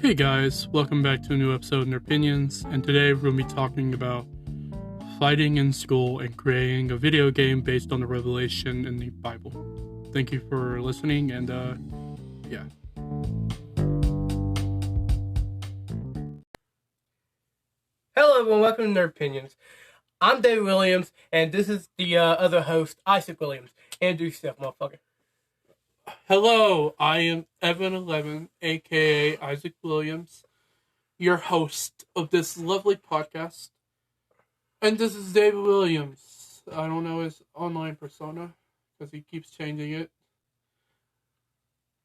Hey guys, welcome back to a new episode in Opinions, and today we're going to be talking about fighting in school and creating a video game based on the revelation in the Bible. Thank you for listening, and yeah. Hello everyone, welcome to Nerd Opinions. I'm David Williams, and this is the other host, Isaac Williams. Introduce yourself, motherfucker. Hello, I am Evan11, aka Isaac Williams, your host of this lovely podcast. And this is David Williams. I don't know his online persona, because he keeps changing it.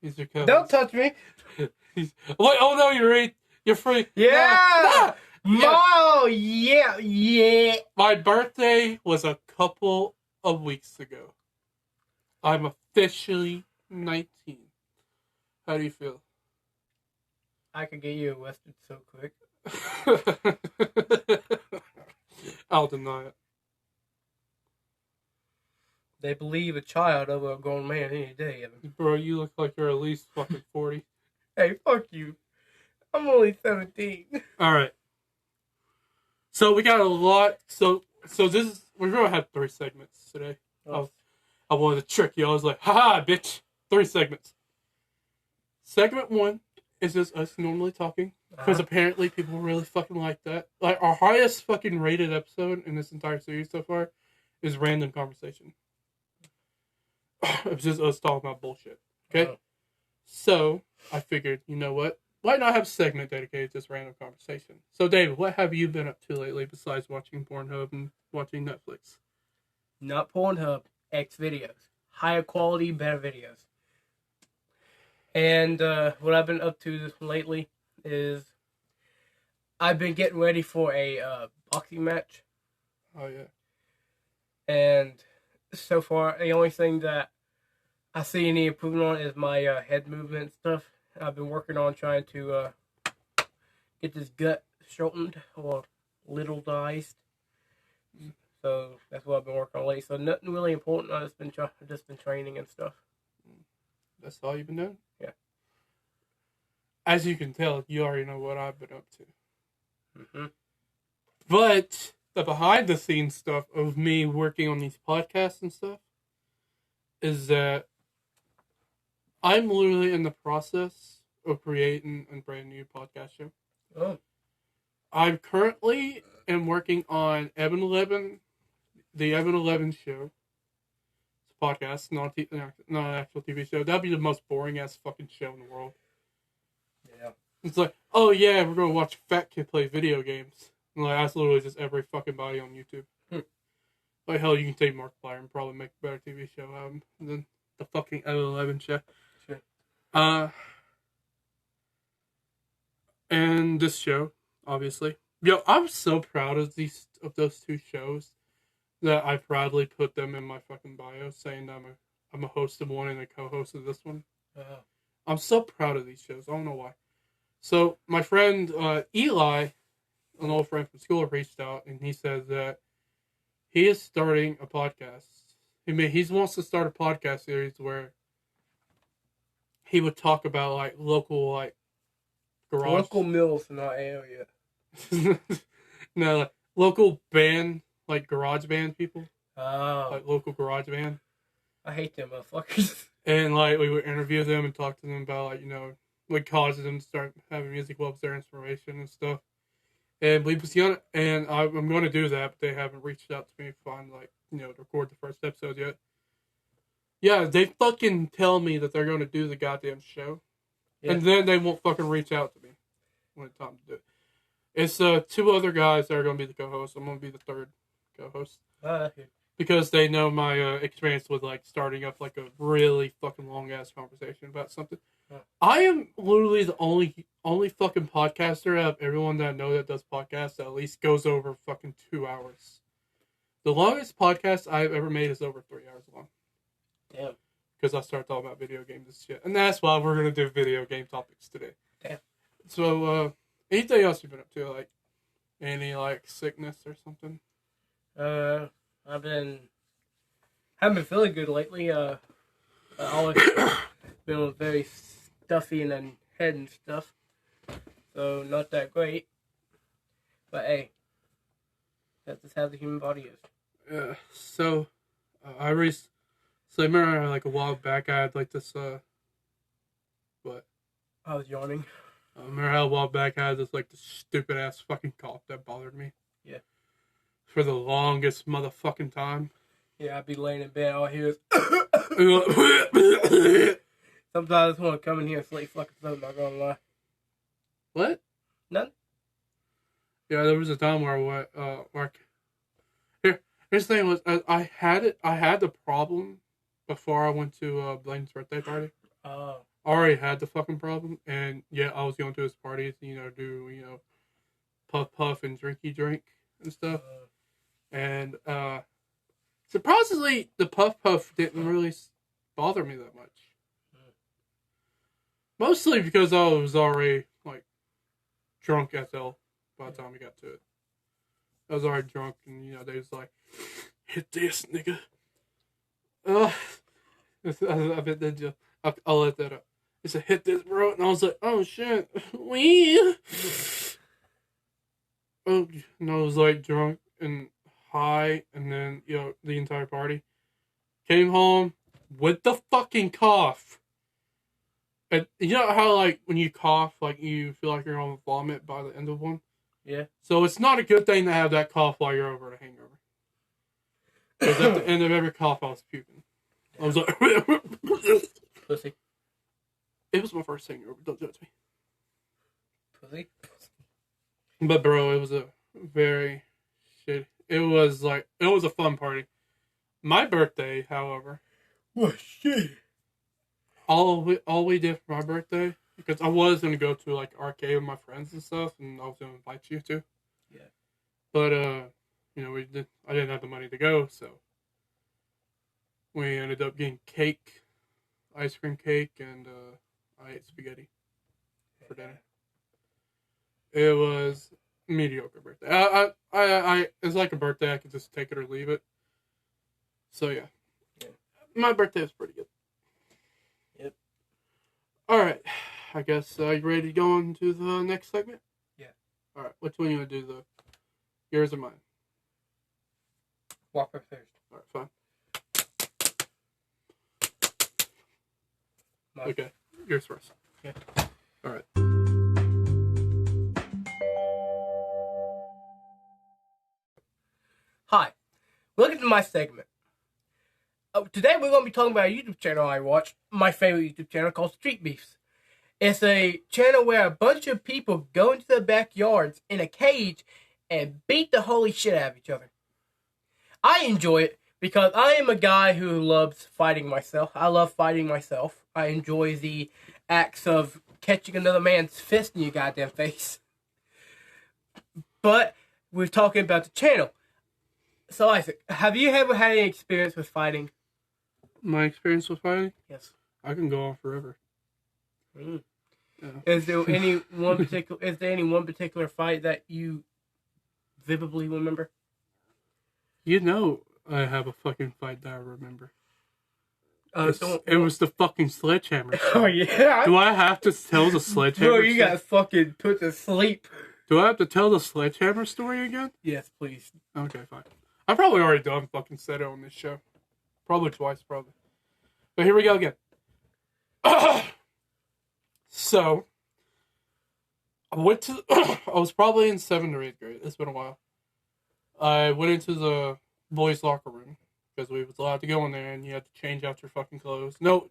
He's your co-host. Don't touch me! Wait, oh no, you're free. Yeah! Yeah. Oh, yeah! My birthday was a couple of weeks ago. I'm officially 19. How do you feel? I could get you arrested so quick. I'll deny it. They believe a child over a grown man any day, Evan. Bro, you look like you're at least fucking 40. Hey, fuck you. I'm only 17. Alright. So we got a lot. So we're going to have 3 segments today. Oh. I wanted to trick you. I was like, haha, bitch. 3 segments. Segment 1 is just us normally talking. Because apparently people really fucking like that. Like, our highest fucking rated episode in this entire series so far is Random Conversation. It's just us talking about bullshit. Okay? So, I figured, you know what? Why not have a segment dedicated to just Random Conversation? So, David, what have you been up to lately besides watching Pornhub and watching Netflix? Not Pornhub, X videos. Higher quality, better videos. And what I've been up to lately is I've been getting ready for a boxing match. Oh, yeah. And so far, the only thing that I see any improvement on is my head movement and stuff. I've been working on trying to get this gut shortened or little-diced. So that's what I've been working on lately. So nothing really important. I've just been training and stuff. That's all you've been doing? Yeah. As you can tell, you already know what I've been up to. Mm-hmm. But the behind-the-scenes stuff of me working on these podcasts and stuff is that I'm literally in the process of creating a brand new podcast show. Oh. I'm currently working on Evan11, the Evan11 show. It's a podcast, not an actual TV show. That'd be the most boring ass fucking show in the world. Yeah. It's like, oh yeah, we're gonna watch Fat Kid play video games. And like, that's literally just every fucking body on YouTube. Like, hell, you can take Markiplier and probably make a better TV show out of him than the fucking Evan11 show. Sure. And this show, obviously. Yo, I'm so proud of those 2 shows that I proudly put them in my fucking bio, saying that I'm a host of one and a co-host of this one. I'm so proud of these shows. I don't know why. So my friend Eli, an old friend from school, reached out and he said that he is starting a podcast. He wants to start a podcast series where he would talk about like local like garage, Local mills in our area. no, like, local band, like garage band people, Oh. like local garage band, I hate them motherfuckers. and like we would interview them and talk to them about like, you know, what causes them to start having music, what was their inspiration and stuff. And we was young, and I'm going to do that, but they haven't reached out to me to find like, you know, to record the first episode yet. Yeah, they fucking tell me that they're going to do the goddamn show. Yeah. And then they won't fucking reach out to me when it's time to do it. It's 2 other guys that are going to be the co-hosts. I'm going to be the 3rd co-host. Because they know my experience with like starting up like a really fucking long-ass conversation about something. I am literally the only fucking podcaster out of everyone that I know that does podcasts that at least goes over fucking 2 hours. The longest podcast I've ever made is over 3 hours long. Damn. Because I started talking about video games and shit. And that's why we're going to do video game topics today. Damn. So, anything else you've been up to? Like, any, like, sickness or something? Haven't been feeling good lately. I always been very stuffy in the head and stuff. So, not that great. But hey, that's just how the human body is. So, so I remember like a while back I had like this, what? I was yawning. I remember how a while back I had this like this stupid ass fucking cough that bothered me. Yeah. For the longest motherfucking time. Yeah, I'd be laying in bed, all I hear is... What? Sometimes I just want to come in here and sleep fucking throat, not gonna lie. None? Yeah, there was a time where here's the thing was I had the problem before I went to Blaine's birthday party. Oh. I already had the fucking problem, and yeah, I was going to his parties, do puff and drinky drink and stuff, and surprisingly, the puff didn't really bother me that much. Mostly because I was already like drunk as hell by the time we got to it. I was already drunk, and they was like, "Hit this, nigga." I'll let that up. He said, "Hit this, bro," and I was like, "Oh shit, we." Oh, and I was like drunk and high, and then the entire party came home with the fucking cough. And you know how like when you cough, like you feel like you're on vomit by the end of one. Yeah. So it's not a good thing to have that cough while you're over a hangover. Because at the end of every cough, I was puking. I was like, pussy. It was my first hangover. Don't judge me. Pussy. But bro, it was a very shit. It was a fun party. My birthday, however. What shit? All we did for my birthday, because I was gonna go to like arcade with my friends and stuff, and I was gonna invite you to. Yeah. But I didn't have the money to go, so we ended up getting cake, ice cream cake, and I ate spaghetti for dinner. It was a mediocre birthday. It's like a birthday. I could just take it or leave it. So yeah. My birthday was pretty good. Yep. All right. I guess you ready to go on to the next segment? Yeah. All right. Which one you want to do? Yours or mine? Walk up first. All right. Fine. Mine. Okay. Yours first. Yeah. All right. Hi. Welcome to my segment. Today we're going to be talking about a YouTube channel I watch, my favorite YouTube channel called Street Beefs. It's a channel where a bunch of people go into their backyards in a cage and beat the holy shit out of each other. I enjoy it because I am a guy who loves fighting myself. I love fighting myself. I enjoy the acts of catching another man's fist in your goddamn face. But we're talking about the channel. So Isaac, have you ever had any experience with fighting? My experience with fighting? Yes. I can go on forever. Mm. Yeah. Is there any one particular fight that you vividly remember? I have a fucking fight that I remember. It was the fucking sledgehammer. Oh yeah. Do I have to tell the sledgehammer? Bro, you got fucking put to sleep. Do I have to tell the sledgehammer story again? Yes, please. Okay, fine. I've probably already done fucking said it on this show. Probably twice, probably. But here we go again. So, I was probably in 7th or 8th grade. It's been a while. I went into the boys' locker room because we was allowed to go in there and you had to change out your fucking clothes. No,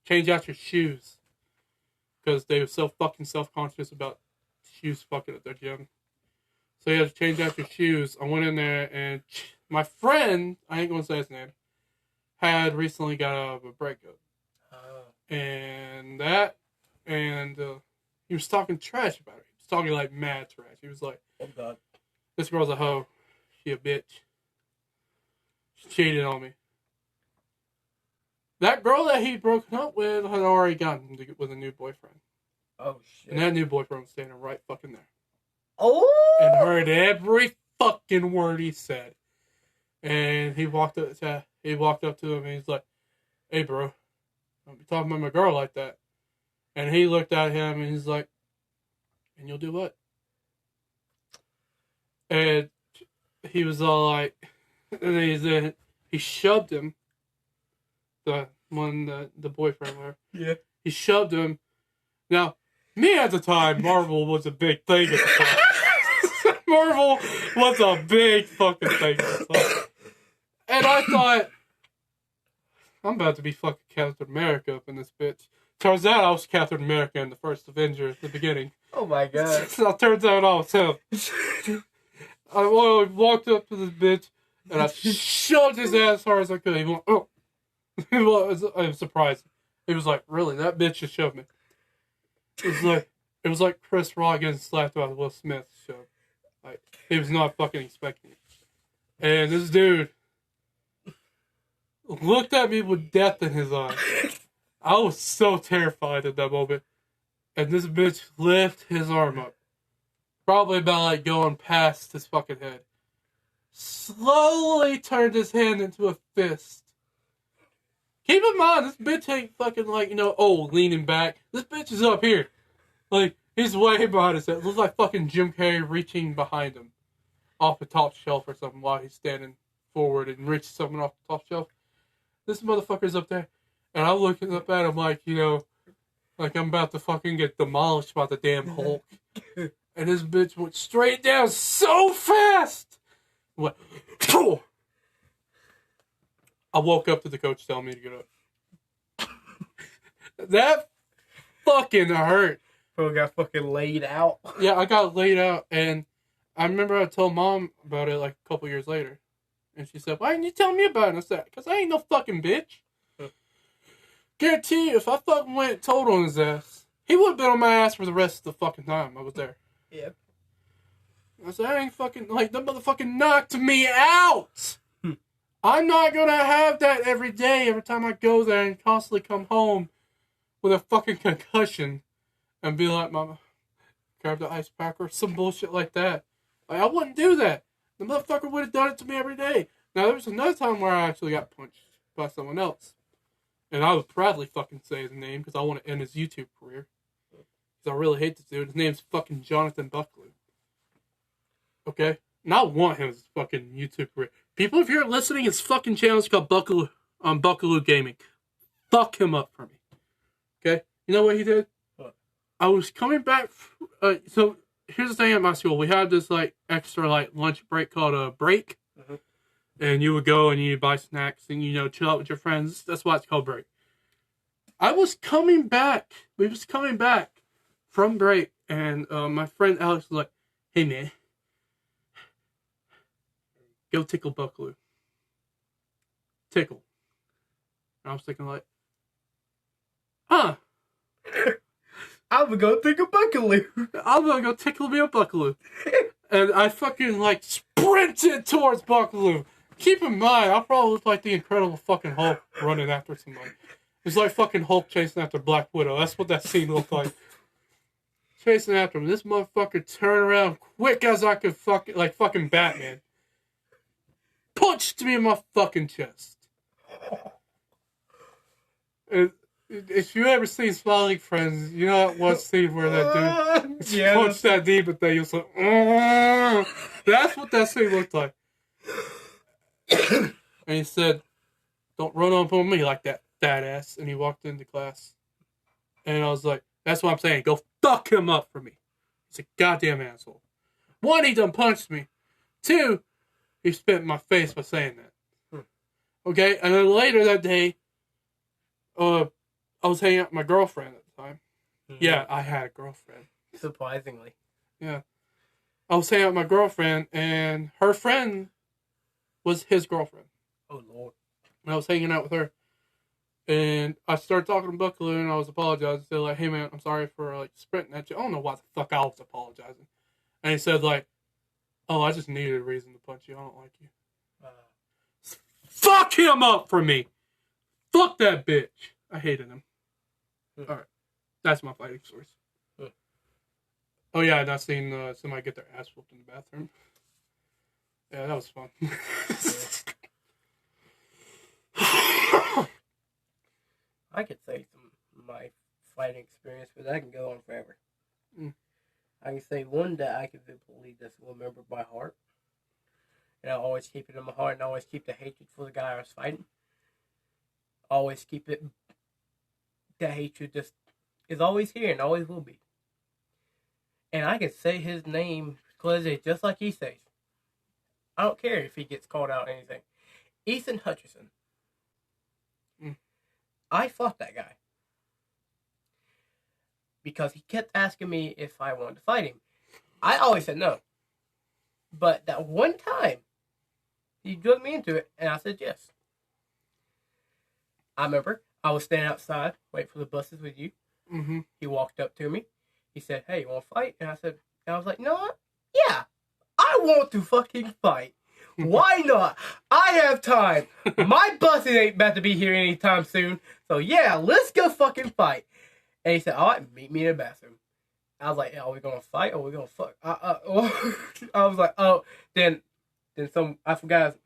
change out your shoes. Because they were so fucking self-conscious about shoes fucking at their gym. So you had to change out your shoes. I went in there and my friend, I ain't gonna say his name, had recently got out of a breakup. Oh. And he was talking trash about her. He was talking like mad trash. He was like, "Oh God, this girl's a hoe. She a bitch. She cheated on me." That girl that he broken up with had already gotten with a new boyfriend. Oh shit! And that new boyfriend was standing right fucking there. Oh! And heard every fucking word he said. And he walked up to him and he's like, "Hey, bro, don't be talking about my girl like that." And he looked at him and he's like, and you'll do what? And he was all like, and he shoved him, the boyfriend there. Yeah. He shoved him. Now, me at the time, Marvel was a big thing at the time. Marvel was a big fucking thing at the time. And I thought, I'm about to be fucking Captain America up in this bitch. Turns out I was Captain America in the first Avenger at the beginning. Oh my god. So it turns out I was him. I walked up to this bitch and I shoved his ass as hard as I could. He went, oh. I was surprised. He was like, really? That bitch just shoved me. It was like Chris Rock getting slapped by Will Smith show. Like, he was not fucking expecting it. And this dude looked at me with death in his eyes. I was so terrified at that moment. And this bitch lifted his arm up. Probably about like going past his fucking head. Slowly turned his hand into a fist. Keep in mind, this bitch ain't fucking like, leaning back. This bitch is up here. Like, he's way behind his head. It looks like fucking Jim Carrey reaching behind him. Off the top shelf or something while he's standing forward and reaches something off the top shelf. This motherfucker's up there. And I'm looking up at him like, like I'm about to fucking get demolished by the damn Hulk. And this bitch went straight down so fast. Went, oh! I woke up to the coach telling me to get up. That fucking hurt. Bro got fucking laid out. Yeah, I got laid out, and I remember I told Mom about it like a couple years later. And she said, why didn't you tell me about it? And I said, because I ain't no fucking bitch. Guarantee you, if I fucking went and told on his ass, he would have been on my ass for the rest of the fucking time I was there. Yep. I said, I ain't fucking, like, that motherfucking knocked me out. I'm not gonna have that every day, every time I go there and constantly come home with a fucking concussion and be like, Mama, grab the ice pack or some bullshit like that. Like, I wouldn't do that. The motherfucker would have done it to me every day. Now, there was another time where I actually got punched by someone else. And I would proudly fucking say his name because I want to end his YouTube career. Because I really hate this dude. His name's fucking Jonathan Buckley. Okay? And I want his fucking YouTube career. People, if you're listening, his fucking channel is called Buckaloo Gaming. Fuck him up for me. Okay? You know what he did? What? I was coming back. So, here's the thing at my school. We had this, like, extra, like, lunch break called a break. Mm-hmm. And you would go and you'd buy snacks and, chill out with your friends. That's why it's called break. I was coming back. We was coming back from break. And my friend Alex was like, hey, man. Go tickle Buckaloo. Tickle. And I was thinking like, huh. I'm gonna go think of Buckaloo. I'm gonna go tickle me a Buckaloo. And I fucking like sprinted towards Buckaloo. Keep in mind, I probably look like the Incredible fucking Hulk running after somebody. It's like fucking Hulk chasing after Black Widow. That's what that scene looked like. Chasing after him. This motherfucker turned around quick as I could fucking Batman. Punched me in my fucking chest. If you ever seen Smiling Friends, you know that one scene where that dude punched that demon thing. He was like, that's what that scene looked like. And he said, don't run up on me like that, fat ass. And he walked into class. And I was like, that's what I'm saying. Go fuck him up for me. He's a goddamn asshole. One, he done punched me. Two, he spit in my face by saying that. Okay? And then later that day, I was hanging out with my girlfriend at the time. Mm-hmm. Yeah, I had a girlfriend. Surprisingly. Yeah. I was hanging out with my girlfriend, and her friend was his girlfriend. Oh, Lord. And I was hanging out with her. And I started talking to Buckaloo, and I was apologizing. They're like, hey, man, I'm sorry for, like, sprinting at you. I don't know why the fuck I was apologizing. And he said, like, oh, I just needed a reason to punch you. I don't like you. Fuck him up for me. Fuck that bitch. I hated him. Alright. That's my fighting source. Oh, yeah, and I seen somebody get their ass whooped in the bathroom. Yeah, that was fun. I could say my fighting experience, but that can go on forever. I can say one that I can vividly just remember by heart. And I always keep it in my heart and I always keep the hatred for the guy I was fighting. Always keep it. That hatred just is always here and always will be. And I can say his name clearly just like he says. I don't care if he gets called out or anything. Ethan Hutchinson. I fought that guy. Because he kept asking me if I wanted to fight him. I always said no. But that one time, he drugged me into it, and I said yes. I remember I was standing outside, waiting for the buses with you. Mm-hmm. He walked up to me. He said, "Hey, you want to fight?" And I was like, "No, yeah, I want to fucking fight. Why not? I have time. My buses ain't about to be here anytime soon. So yeah, let's go fucking fight." And he said, "All right, meet me in the bathroom." I was like, "Yeah, are we gonna fight or are we gonna fuck?" I was like, "Oh." Then some, I forgot.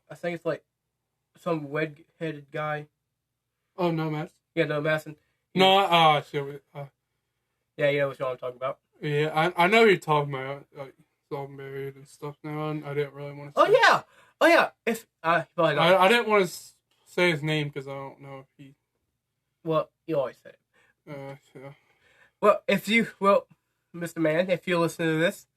I think it's like some red-headed guy. Oh, no, Matt. Yeah, no, Masson. No, shit. Yeah, you know what I'm talking about. Yeah, I know you're talking about. Like, he's all married and stuff now, and I didn't really want to. Oh yeah. If I didn't want to say his name because I don't know if he. Well, you always say it. Yeah. Well, Mr. Man, if you're listening to this,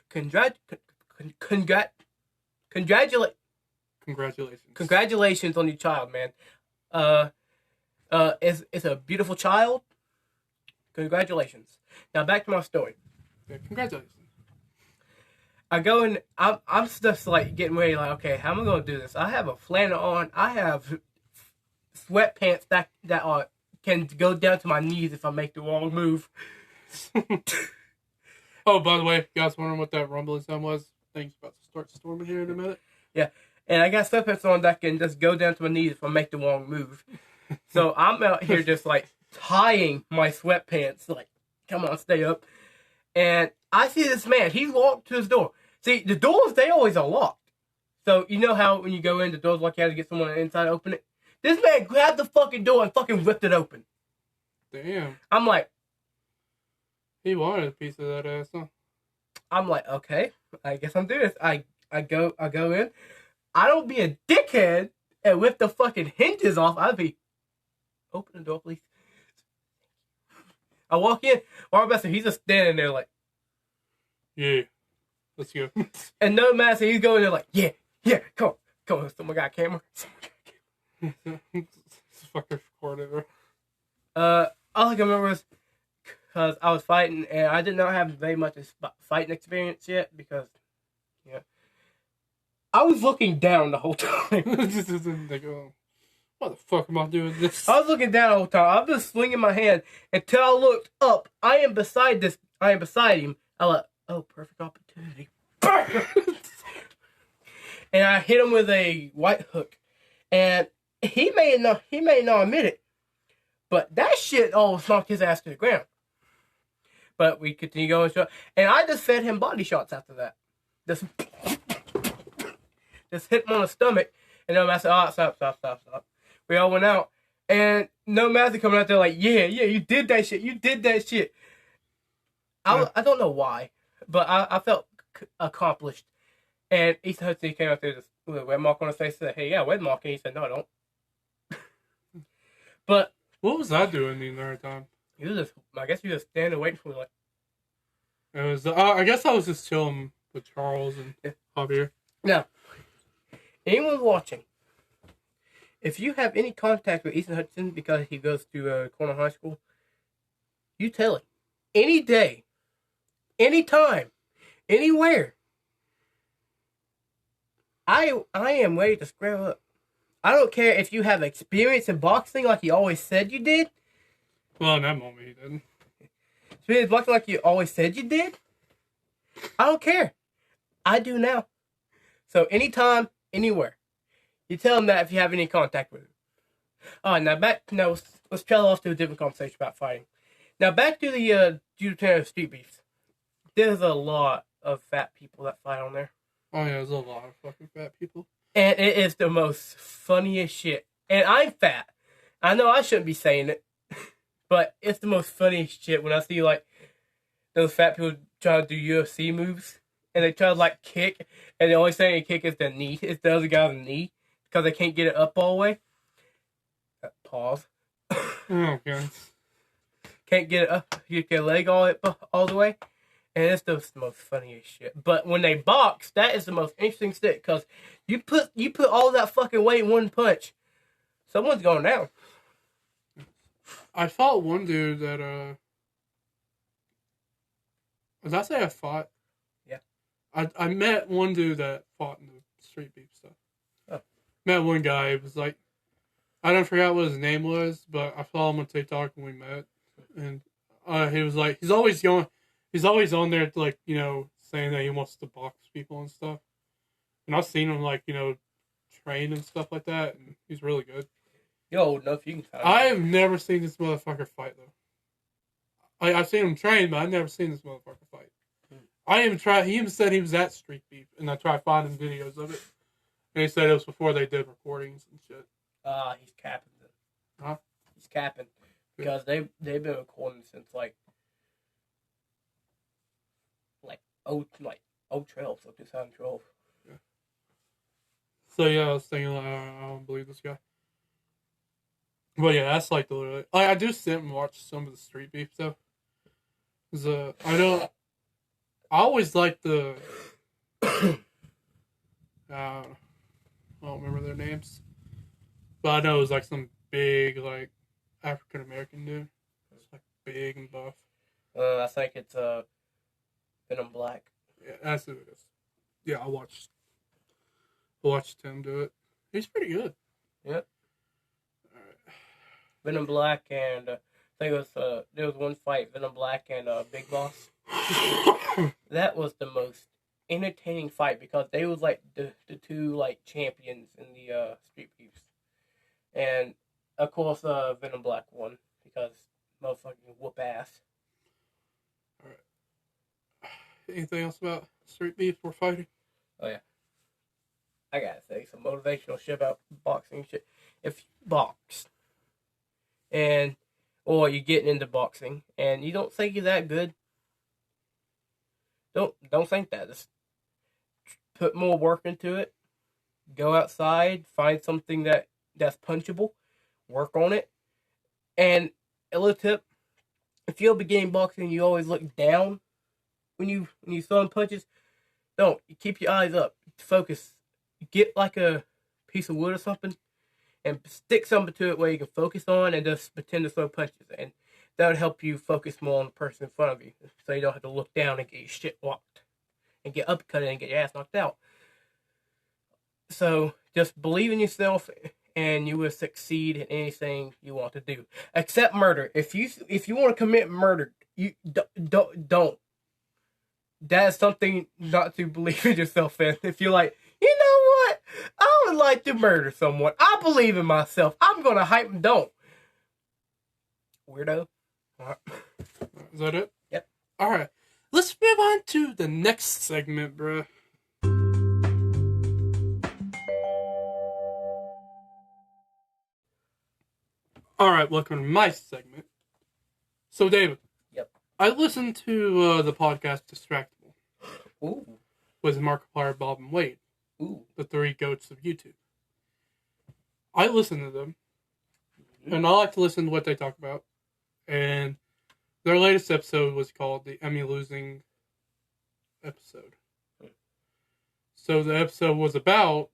congratulations on your child, man. It's a beautiful child. Congratulations. Now back to my story. Yeah, congratulations. I go in. I'm just like getting ready. Like, okay, how am I gonna do this? I have a flannel on. I have sweatpants that are can go down to my knees if I make the wrong move. Oh, by the way, if you guys wondering what that rumbling sound was, things about to start storming here in a minute. Yeah, and I got sweatpants on that can just go down to my knees if I make the wrong move. So I'm out here just like tying my sweatpants, like, come on, stay up. And I see this man, he's walked to his door. See, the doors, they always are locked. So you know how when you go in, the door's locked, you have to get someone on the inside to open it? This man grabbed the fucking door and fucking ripped it open. Damn. I'm like... He wanted a piece of that ass, huh? I'm like, okay, I guess I'm doing this. I go in. I don't be a dickhead and rip the fucking hinges off. I'd be... Open the door, please. I walk in. Warren Besser, he's just standing there like... Yeah. Let's go. And no matter, he's going there like, yeah, come on. Someone got a camera. It's fucking recorded, bro. All I can remember is because I was fighting and I did not have very much fighting experience yet because, yeah, I was looking down the whole time. Like, oh, what the fuck am I doing this? I was looking down the whole time. I'm just swinging my hand until I looked up. I am beside him. I like, oh, perfect opportunity. And I hit him with a white hook. And he may not admit it, but that shit almost knocked his ass to the ground. But we continue going, and I just fed him body shots after that. Just hit him on the stomach, and no matter, oh, stop. We all went out, and no matter coming out there like, yeah, you did that shit. I don't know why, but I felt accomplished. And Ethan Hudson came out there just with a red mark on his face and said, "Hey, yeah, red mark." And he said, "No, I don't." But what was I doing the entire time? I guess you just standing waiting for me. Like, it was. I guess I was just chilling with Charles and Javier. Now, anyone watching, if you have any contact with Ethan Hudson because he goes to Corner High School, you tell him any day, anytime, anywhere. I am ready to square up. I don't care if you have experience in boxing like you always said you did. Well, in that moment, he didn't. Experience in boxing like you always said you did. I don't care. I do now. So anytime, anywhere, you tell him that if you have any contact with him. All right, now let's trail off to a different conversation about fighting. Now back to the Judo Street Beefs. There's a lot of fat people that fight on there. Oh yeah, there's a lot of fucking fat people. And it is the most funniest shit. And I'm fat. I know I shouldn't be saying it. But it's the most funniest shit when I see, like, those fat people try to do UFC moves, and they try to like kick, and the only thing they kick is the knee. It's the other guy's knee because they can't get it up all the way. Pause. Oh god. Can't get it up. You get your leg all the way, and it's the most funniest shit. But when they box, that is the most interesting shit because you put all that fucking weight in one punch, someone's going down. I fought one dude that did I say I fought? Yeah. I met one dude that fought in the street beef stuff. Oh. Met one guy. It was like, I don't forget what his name was, but I saw him on TikTok when we met, and he was like, he's always on there like, you know, saying that he wants to box people and stuff. And I've seen him like, you know, train and stuff like that, and he's really good. You're old enough, you can fight. I have never seen this motherfucker fight though. I've seen him train, but I've never seen this motherfucker fight. I even tried. He even said he was at Street Beef, and I tried finding videos of it. And he said it was before they did recordings and shit. He's capping them. Huh? He's capping because they've been recording since like 012, so 2012. Yeah. So yeah, I was thinking like, I don't believe this guy. But yeah, that's like the literally. I do sit and watch some of the Street Beef stuff. I always like the. I don't remember their names, but I know it was like some big like African American dude. It's like big and buff. I think it's Venom Black. Yeah, that's who it is. Yeah, I watched him do it. He's pretty good. Yeah. Venom Black and I think it was there was one fight, Venom Black and Big Boss. That was the most entertaining fight because they was like the two like champions in the Street Beefs, and of course Venom Black won because motherfucking whoop ass. All right. Anything else about Street Beef we're fighting? Oh yeah. I gotta say some motivational shit about boxing shit. If you box or you're getting into boxing and you don't think you're that good, don't think that. Just put more work into it. Go outside, find something that's punchable, work on it. And a little tip, if you're beginning boxing, you always look down when you throw punches. Don't. You keep your eyes up. Focus. Get like a piece of wood or something and stick something to it where you can focus on and just pretend to throw punches. And that would help you focus more on the person in front of you so you don't have to look down and get your shit walked and get uppercutted and get your ass knocked out. So just believe in yourself and you will succeed in anything you want to do. Except murder. If you want to commit murder, you don't. That's something not to believe in yourself in. If you're like, you know what? I would like to murder someone. I believe in myself. I'm going to hype and don't. Weirdo. All right. Is that it? Yep. All right. Let's move on to the next segment, bruh. All right, welcome to my segment. So, David. Yep. I listened to the podcast Distractable. Ooh. With Markiplier, Bob, and Wade. Ooh. The three goats of YouTube. I listen to them. And I like to listen to what they talk about. And their latest episode was called the Emmy Losing episode. So the episode was about...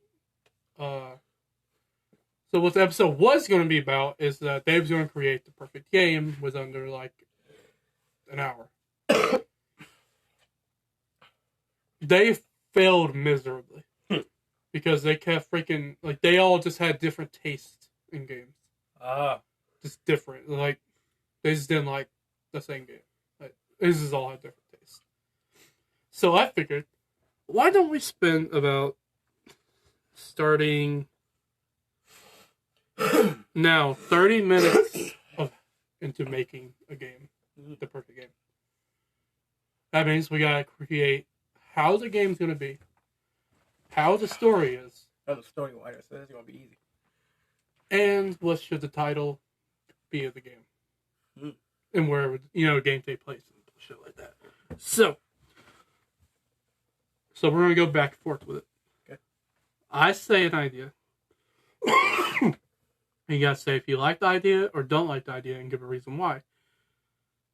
So what the episode was going to be about is that Dave's going to create the perfect game with under like an hour. They failed miserably because they kept freaking like they all just had different tastes in games. Just different. Like they just didn't like the same game. Like this is all had different tastes. So I figured, why don't we spend about starting now 30 minutes into making a game, the perfect game. That means we gotta create how the game's gonna be, how the story is. Oh, the story writer, so that's gonna be easy. And what should the title be of the game? And where would game take place and shit like that. So So we're gonna go back and forth with it. Okay. I say an idea. And you gotta say if you like the idea or don't like the idea and give a reason why.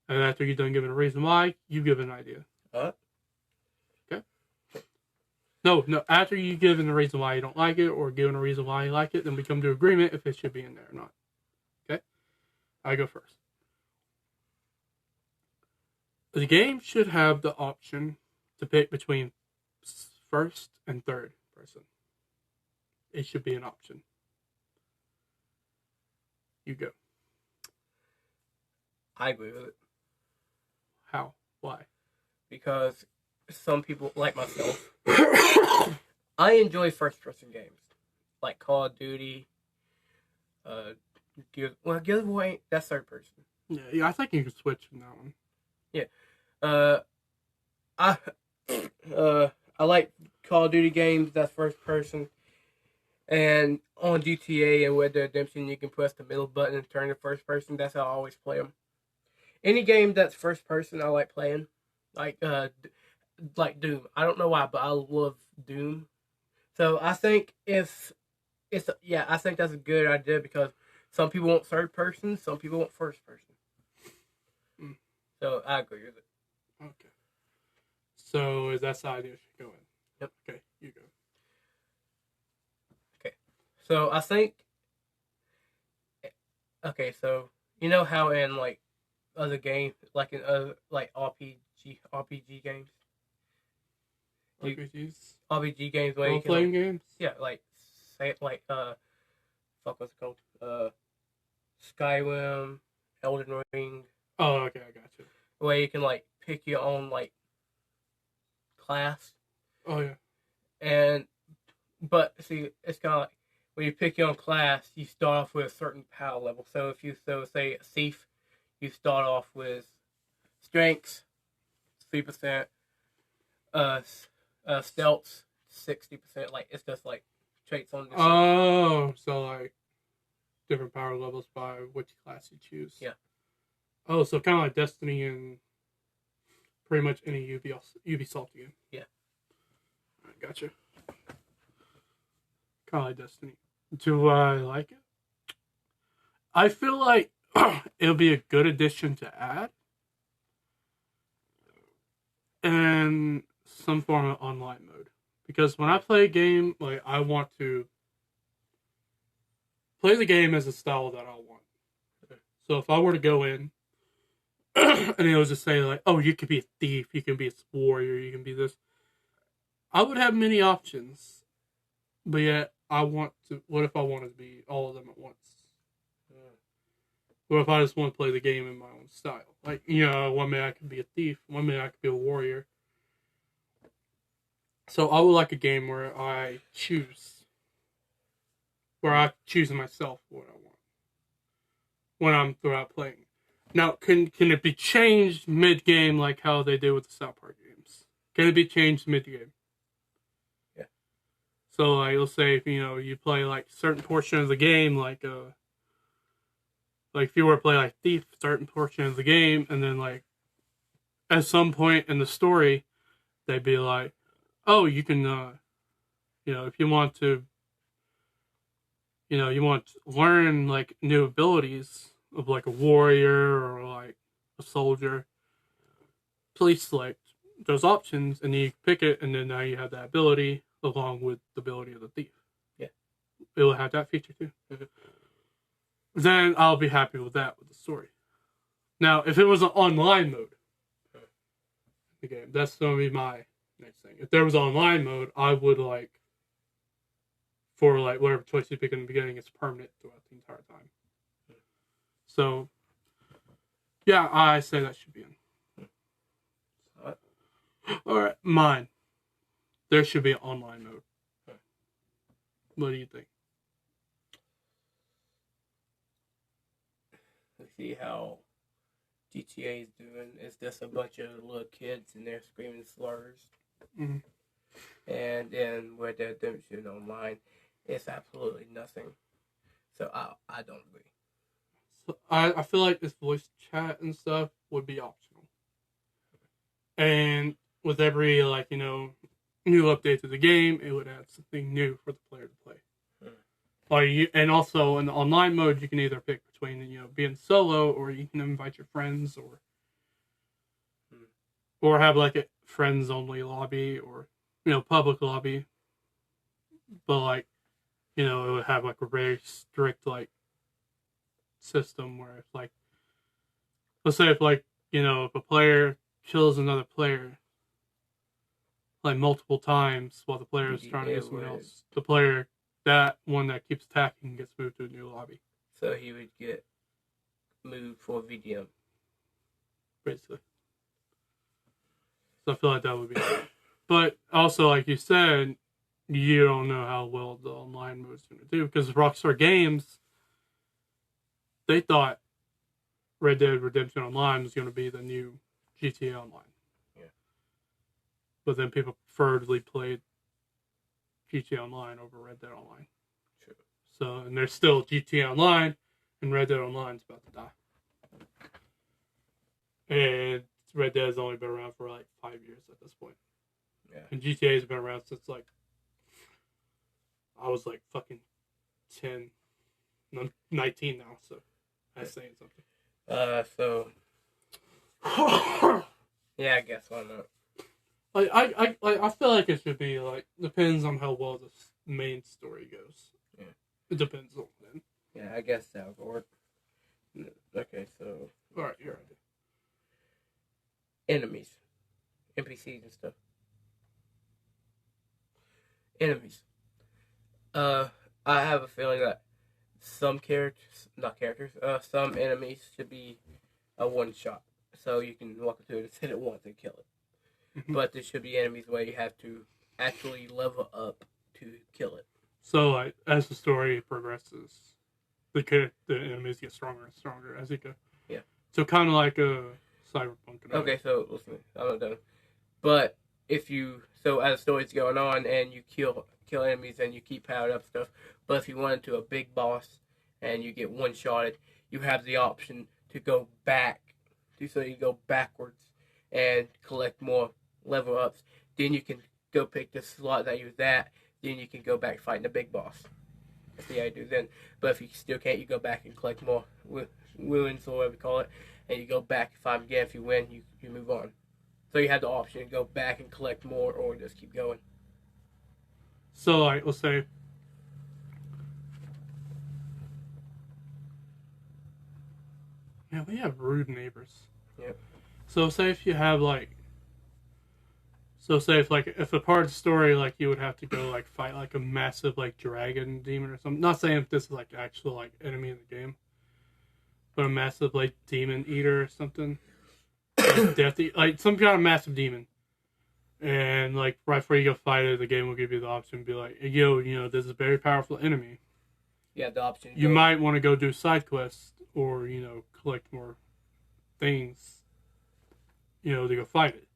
And after you're done giving a reason why, you give an idea. Okay? No. After you give a reason why you don't like it or giving a reason why you like it, then we come to agreement if it should be in there or not. Okay? I go first. The game should have the option to pick between first and third person. It should be an option. You go. I agree with it. How? Why? Because some people, like myself, I enjoy first-person games. Like Call of Duty, Gears of War ain't, that's third person. Yeah, I think you can switch from that one. Yeah. I like Call of Duty games, that's first person. And on GTA and Red Dead Redemption, you can press the middle button and turn to first person. That's how I always play them. Any game that's first person, I like playing. Like Doom. I don't know why, but I love Doom. So I think I think that's a good idea because some people want third person, some people want first person. So I agree with it. Okay. So is that the idea should go in? Yep. Okay, you go. Okay. So I think. Okay, so you know how in like other games, like in other like RPG games. RPG games where you can role-playing games? Yeah, like say like fuck what's it called? Skyrim, Elden Ring. Oh, okay, I got you. Where you can like pick your own like class. Oh yeah. But see, it's kind of like when you pick your own class, you start off with a certain power level. So if you say a thief, you start off with strength 3%, stealth 60%. Like it's just like traits on. Oh, so like different power levels by which class you choose. Yeah. Oh, so kind of like Destiny and pretty much any Ubisoft game. Yeah. Alright, gotcha. Kind of like Destiny. Do I like it? I feel like it'll be a good addition to add. And some form of online mode. Because when I play a game, like I want to play the game as a style that I want. So if I were to go in and it was just say like, oh, you could be a thief, you can be a warrior, you can be this, I would have many options. But yet what if I wanted to be all of them at once? What if I just want to play the game in my own style? Like, one minute I could be a thief, one minute I could be a warrior. So I would like a game where I choose myself what I want when I'm throughout playing. Now, can it be changed mid-game like how they did with the South Park games? Can it be changed mid-game? Yeah. So, like, let's say if, you play, like, certain portion of the game, like if you were to play, like, Thief, certain portion of the game, and then, like, at some point in the story, they'd be like, oh, you can, if you want to, you want to learn, like, new abilities of, like, a warrior or, like, a soldier, please select those options, and then you pick it, and then now you have that ability along with the ability of the thief. Yeah. It will have that feature, too. Mm-hmm. Then I'll be happy with that, with the story. Now, if it was an online mode, the game, that's going to be my next thing. If there was online mode, I would for whatever choice you pick in the beginning, it's permanent throughout the entire time. So, yeah, I say that should be in. Alright, mine. There should be an online mode. What do you think? Let's see how GTA is doing. It's just a bunch of little kids and they're screaming slurs. Mm-hmm. And then Red Dead Redemption Online, it's absolutely nothing. So I don't agree. So I feel like this voice chat and stuff would be optional. And with every, new update to the game, it would add something new for the player to play. And also in the online mode, you can either pick between being solo, or you can invite your friends, or have like a friends only lobby, or public lobby. But like it would have like a very strict like system where if like, let's say if like if a player kills another player like multiple times while the player is trying to do something else, the player, that one that keeps attacking, gets moved to a new lobby. So he would get moved for VDM. Basically. So I feel like that would be But also, like you said, you don't know how well the online mode is going to do, because Rockstar Games, they thought Red Dead Redemption Online was going to be the new GTA Online. Yeah. But then people preferably played GTA Online over Red Dead Online. True. So, and there's still GTA Online, and Red Dead Online's about to die. And Red Dead's only been around for like 5 years at this point. Yeah. And GTA's been around since like I was like fucking 10, 19 now, so that's saying something. So yeah, I guess why not? I feel like it should be like, depends on how well the main story goes. Yeah. It depends on them. Yeah, I guess that would work. Okay, so Alright, you're right. Enemies. NPCs and stuff. Enemies. I have a feeling that some enemies should be a one shot. So you can walk up to it and hit it once and kill it. Mm-hmm. But there should be enemies where you have to actually level up to kill it. So like, as the story progresses, the enemies get stronger and stronger as you go. Yeah. So kind of like a Cyberpunk. Okay, so listen, I'm not done. But if you, so as the story's going on and you kill enemies and you keep powered up stuff, but if you run into a big boss and you get one shotted, you have the option to go back. So you go backwards and collect more level ups. Then you can go pick the slot that you was at. Then you can go back fighting the big boss. That's the idea then. But if you still can't, you go back and collect more wounds or whatever you call it, and you go back and fight again. If you win, you move on. So you have the option to go back and collect more, or just keep going. So like, let's say, yeah, we have rude neighbors. Yep. So say if you have like, if a part of the story, like, you would have to go like fight like a massive like dragon demon or something. Not saying if this is like actual like enemy in the game, but a massive like demon eater or something, like like some kind of massive demon. And like right before you go fight it, the game will give you the option to be like, yo, this is a very powerful enemy. You have the option. You might want to go do side quests or collect more things, to go fight it.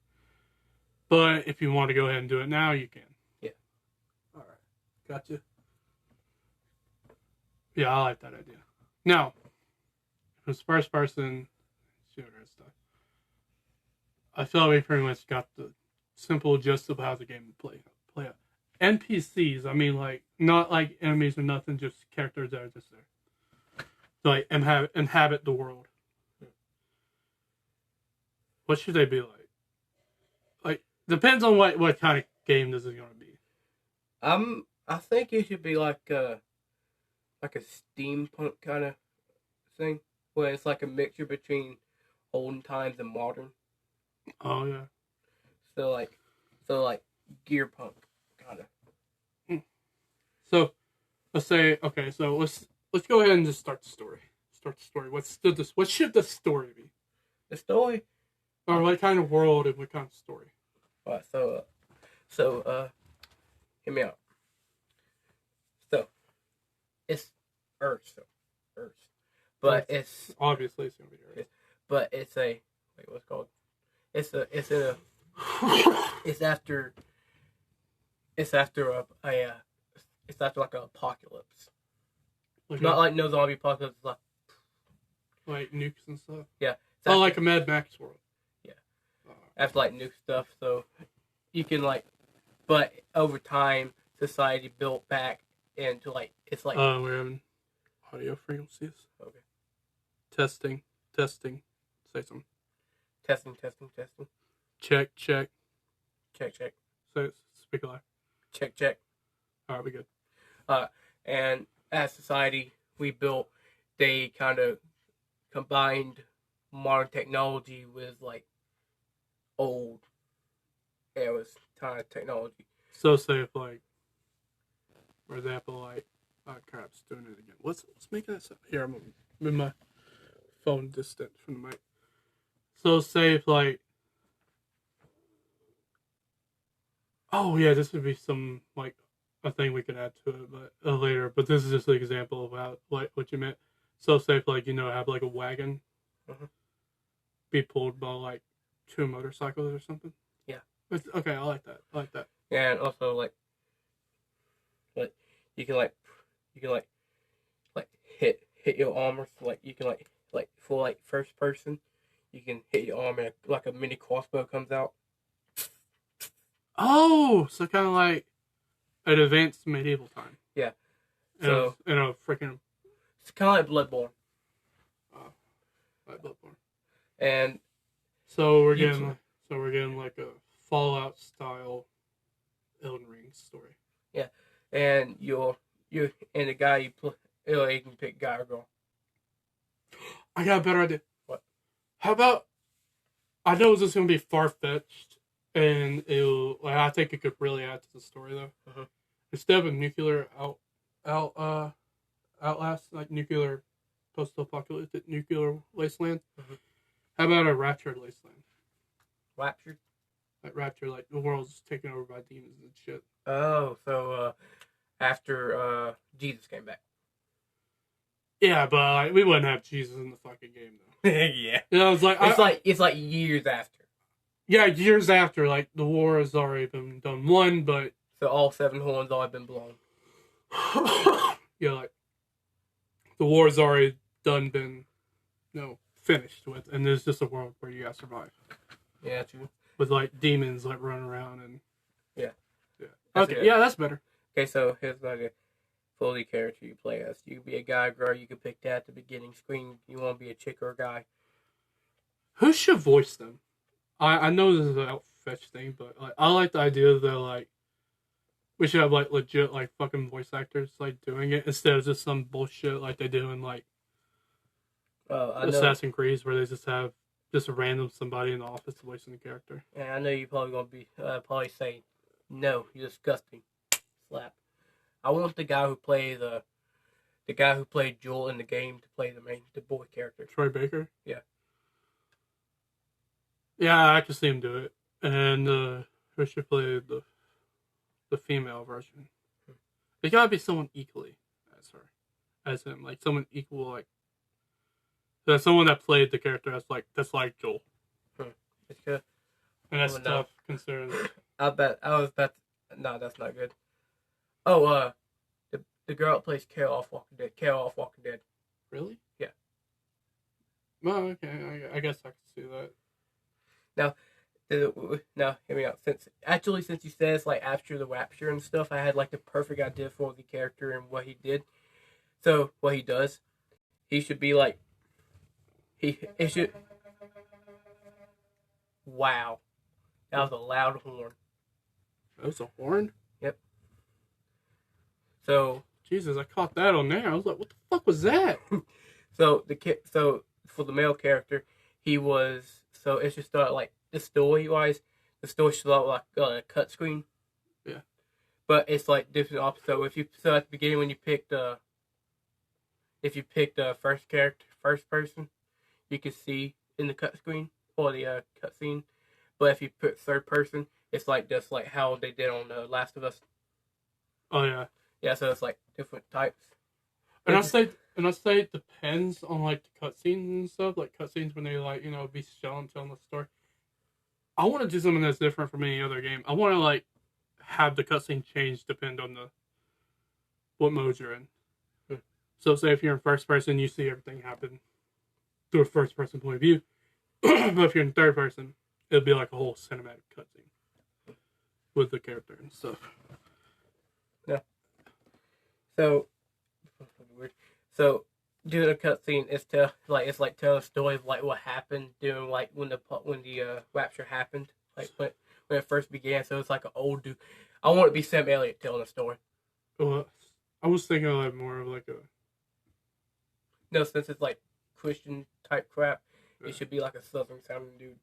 But if you want to go ahead and do it now, you can. Yeah. All right. Gotcha. Yeah, I like that idea. Now, if it's first person shooter and stuff, I feel like we pretty much got the simple gist of how the game would play out. NPCs, I mean, like, not like enemies or nothing, just characters that are just there. So, like, inhabit the world. What should they be like? Like, depends on what kind of game this is going to be. I think it should be like a steampunk kind of thing, where it's like a mixture between olden times and modern. Oh yeah. So like gearpunk kind of. So let's say, okay, so let's go ahead and just start the story. What should the story be? The story. Or what kind of world and what kind of story? Alright, so hear me out. So it's Earth, but it's obviously it's gonna be Earth. But it's a what's it called? It's after like an apocalypse. Not like no zombie apocalypse, like nukes and stuff. Yeah. Like a Mad Max world. Yeah. After like nuke stuff, so you can like, but over time, society built back into like it's like We're having audio frequencies. okay, Testing. Say something. testing. Check. Check. Say speak alive. Check. All right, we good. And as society we built, they kind of combined modern technology with like old eras kind of technology. So say if like, for example, like, oh crap, it's doing it again. What's making that sound? Here, I'm in my phone distant from the mic. So say if like, oh yeah, this would be some like a thing we could add to it, but later. But this is just an example of how like what you meant. So say if like have like a wagon, be pulled by like 2 motorcycles or something. Yeah. Okay, I like that. And also like you can hit your armor, so like you can like for like first person, you can hit your arm and like a mini crossbow comes out. Oh, so kind of like an advanced medieval time. Yeah. So freaking. It's kind of like Bloodborne. Like Bloodborne. And so we're getting like a Fallout style Elden Ring story. Yeah, and you and the guy you play, you can pick guy or girl. I got a better idea. What? How about? I know this is gonna be far fetched, and I think it could really add to the story though. Uh-huh. Instead of a nuclear Outlast, like nuclear post-apocalyptic nuclear wasteland, how about a raptured wasteland? Raptured? Like rapture, like the world's taken over by demons and shit. Oh, so after Jesus came back. Yeah, but like, we wouldn't have Jesus in the fucking game though. Yeah. You know, it's like years after. Yeah, years after, like the war has already been won, but so all 7 horns already been blown. Yeah, like the war's already been finished with, and there's just a world where you gotta survive. Yeah, true. With like demons like running around and yeah. Okay, yeah, that's better. Okay, so here's like a fully character you play as. You can be a guy or girl. You can pick that at the beginning screen. You want to be a chick or a guy. Who should voice them? I know this is an outfetched thing, but like I like the idea that like we should have like legit like fucking voice actors like doing it instead of just some bullshit like they do in like Assassin's Creed where they just have just a random somebody in the office voicing the character. Yeah, I know you're probably gonna be probably saying, "No, you're disgusting." Slap. I want the guy who played Joel in the game to play the boy character. Troy Baker. Yeah. Yeah, I can see him do it, and who should play the female version? It gotta be someone equally as him, like someone equal, like someone that played the character that's like Joel. It's good. And that's tough considering. No, that's not good. Oh, the girl that plays Carol off Walking Dead. Really? Yeah. Well, okay, I guess I can see that. Now, hear me out. Since you said it's like after the rapture and stuff, I had like the perfect idea for the character and what he did. So what he does, he should be like, it should. Wow, that was a loud horn. That was a horn? Yep. So Jesus, I caught that on there. I was like, what the fuck was that? So for the male character, he was. So it should start like the story-wise. The story should start like a cut screen. Yeah. But it's like different opposite. So at the beginning when you picked first person, you can see in the cut screen or the cut scene. But if you put third person, it's like just like how they did on The Last of Us. Oh yeah. Yeah, so it's like different types. And I say it depends on like the cutscenes and stuff. Like cutscenes when they like be telling the story. I want to do something that's different from any other game. I want to like have the cutscene change depend on what mode you're in. So say if you're in first person, you see everything happen through a first person point of view. But if you're in third person, it'll be like a whole cinematic cutscene. with the character and stuff. So, so doing a cutscene is it's like telling a story of like what happened during like when the rapture happened, like when it first began. So it's like an old dude. I want it to be Sam Elliott telling a story. Well, I was thinking of like more of like a No, since it's like Christian type crap, Yeah. it should be like a southern sounding dude.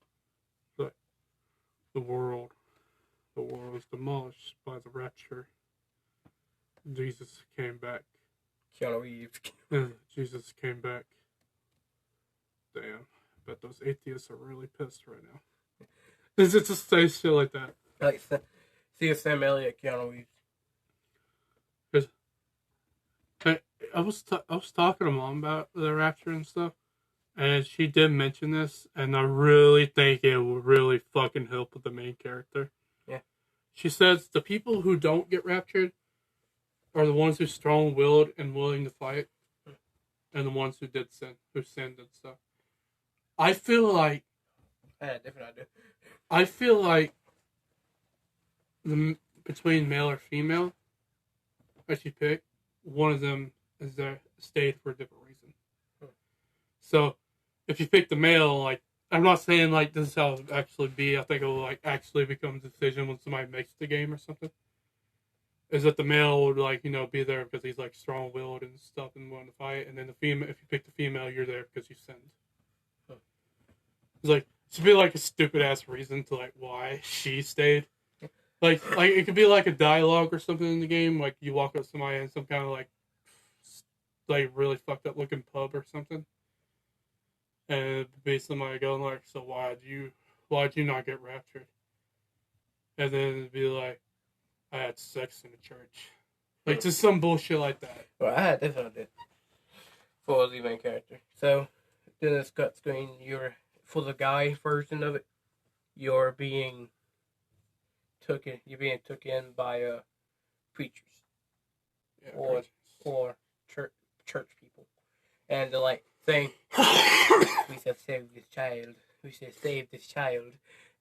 the world is demolished by the rapture. Jesus came back. Keanu Reeves. Jesus came back. Damn, bet those atheists are really pissed right now. Is it just say shit like that? Like see a Sam Elliott, Keanu Reeves. I was talking to Mom about the rapture and stuff, and she did mention this, and I really think it will really fucking help with the main character. Yeah. She says the people who don't get raptured are the ones who are strong-willed and willing to fight, and the ones who sinned and stuff. I feel like I had a different idea. I feel like between male or female, that you pick, one of them is there stayed for a different reason. So, if you pick the male, like, I'm not saying like this is how it will actually be. I think it will like actually become a decision when somebody makes the game or something. Is that the male would like be there because he's like strong-willed and stuff and wanting to fight, and then the female, if you pick the female, you're there because you sinned. It's like it should be like a stupid ass reason to like why she stayed. Like it could be like a dialogue or something in the game. Like you walk up to somebody in some kind of like really fucked up looking pub or something, and it'd be somebody going like, "So why'd you not get raptured?" And then it'd be like, "I had sex in the church," like just some bullshit like that. Well, I had this idea for the main character. So, in this cutscene, for the guy version of it, you're being took in by preachers Yeah, or church people, and they're like saying, "We shall save this child. We shall save this child,"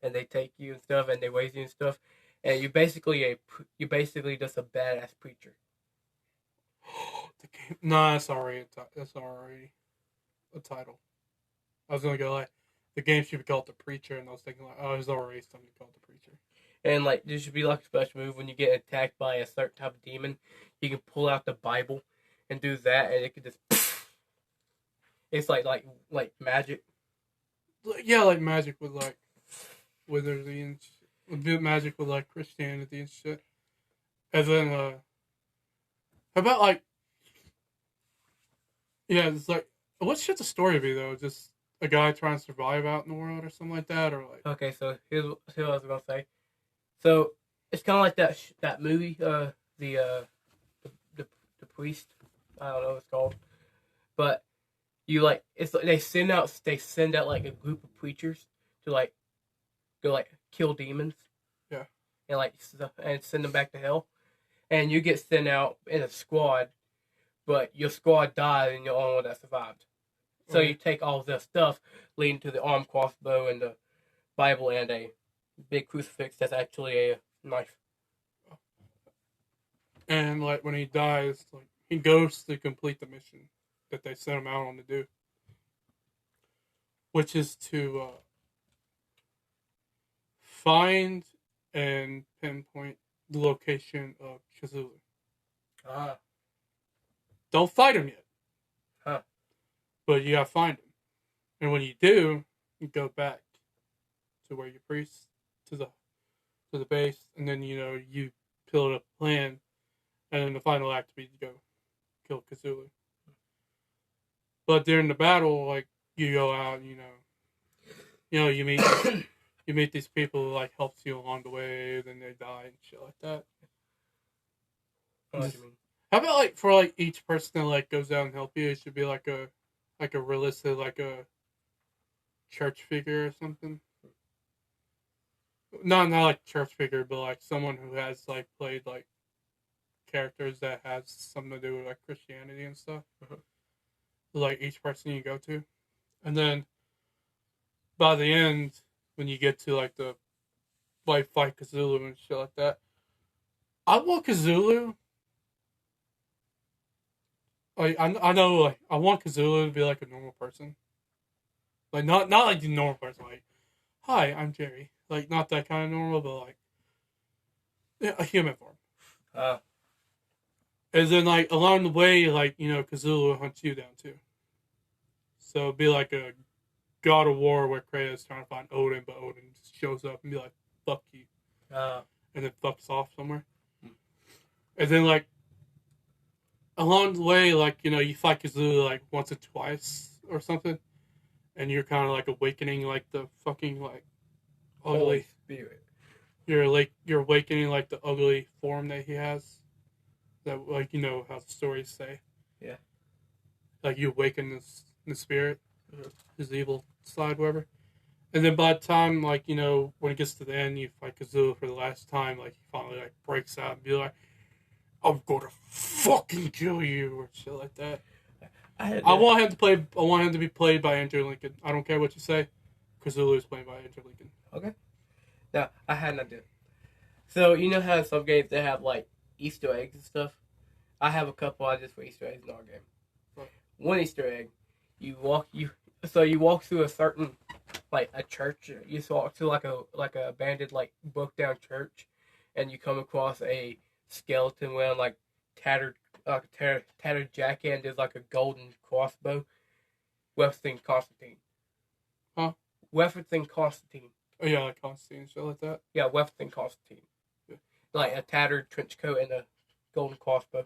and they take you and stuff, and they raise you and stuff, and you're basically just a badass preacher. The game, no, that's already a title. I was gonna go like the game should be called The Preacher, and I was thinking like, oh, there's already something called The Preacher. And like this should be like a special move when you get attacked by a certain type of demon. You can pull out the Bible and do that, and it could just. It's like magic. Yeah, like magic with like wizardry and a bit magic with like Christianity and shit. And then how about like it's like what should the story be though? Just a guy trying to survive out in the world or something like that, or like Okay, so here's what I was gonna say. So it's kind of like that movie, the priest. I don't know what it's called, but you like it's like they send out like a group of preachers to like go like kill demons. Yeah. And like and send them back to hell, and you get sent out in a squad, but your squad died and you're the only one that survived. So you take all their stuff leading to the armed crossbow and the Bible and a big crucifix that's actually a knife. And like when he dies, like he goes to complete the mission that they sent him out on to do, which is to find and pinpoint the location of Chizulu. Ah. Don't fight him yet. Huh. But you gotta find him. And when you do, you go back to where your priest to the base, and then you build a plan, and then the final act would be to go kill Cthulhu. But during the battle, like you go out, and, you meet you meet these people who like helps you along the way, then they die and shit like that. I know what you mean. How about like for like each person that like goes out and help you, it should be like a realistic like a church figure or something. Not like church figure, but like someone who has like played like characters that has something to do with like Christianity and stuff. Like each person you go to, and then by the end, when you get to like the like fight Cthulhu and shit like that. I want Cthulhu. Like I know like I want Cthulhu to be like a normal person. Like not like the normal person. Like, hi, I'm Jerry. Like not that kind of normal, but like yeah, a human form. Uh, And then like along the way, like Cthulhu will hunt you down too. So it'd be like a God of War where Kratos trying to find Odin, but Odin just shows up and be like, "Fuck you," and then fucks off somewhere. And then like along the way, like you fight Cthulhu like once or twice or something, and you're kind of like awakening like the fucking like Holy ugly. Spirit. You're awakening like the ugly form that he has. That like how the stories say. Yeah. Like you awaken the spirit, his evil side, whatever. And then by the time like when it gets to the end, you fight Cthulhu for the last time. Like he finally like breaks out and be like, "I'm gonna fucking kill you" or shit like that. I want him to play. I want him to be played by Andrew Lincoln. I don't care what you say. Cthulhu is played by Andrew Lincoln. Okay. Now I had an idea. So you know how some games they have like Easter eggs and stuff. I have a couple ideas for Easter eggs in our game. What? One Easter egg, you walk through a certain like a church. You walk through like a abandoned like broke down church, and you come across a skeleton wearing like tattered jacket, and there's like a golden crossbow. Referencing Constantine. Huh? Referencing Constantine. Oh yeah, like Constantine, shit like that. Yeah, referencing Constantine. Yeah. Like a tattered trench coat and a golden crossbow.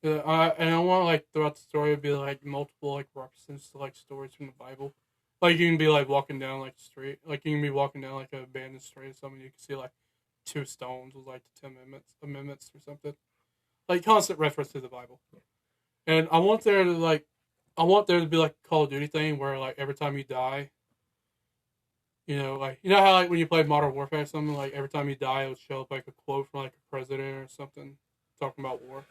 Yeah, I want like throughout the story to be like multiple like references to like stories from the Bible. Like you can be like walking down like the street, like you can be walking down like an abandoned street or something. You can see like 2 stones with like the 10 amendments or something. Like constant reference to the Bible. And I want there to be like a Call of Duty thing where like every time you die, like how like when you play Modern Warfare or something, like every time you die it'll show up like a quote from like a president or something talking about war.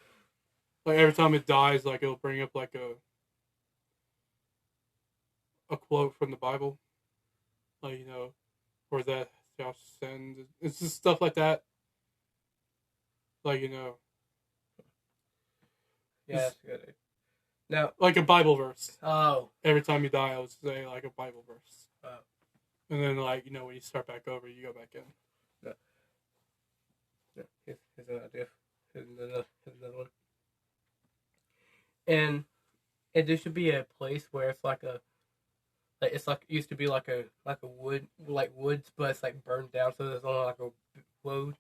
Like every time it dies, like it'll bring up like a quote from the Bible, like or that thou sins. It's just stuff like that. Like Yeah, that's good. Now, like a Bible verse. Oh. Every time you die, I would say like a Bible verse. Oh. And then like when you start back over, you go back in. No. Here's an idea. Here's another one. And there should be a place where it's like it used to be like a woods, but it's like burned down, so there's only like a road.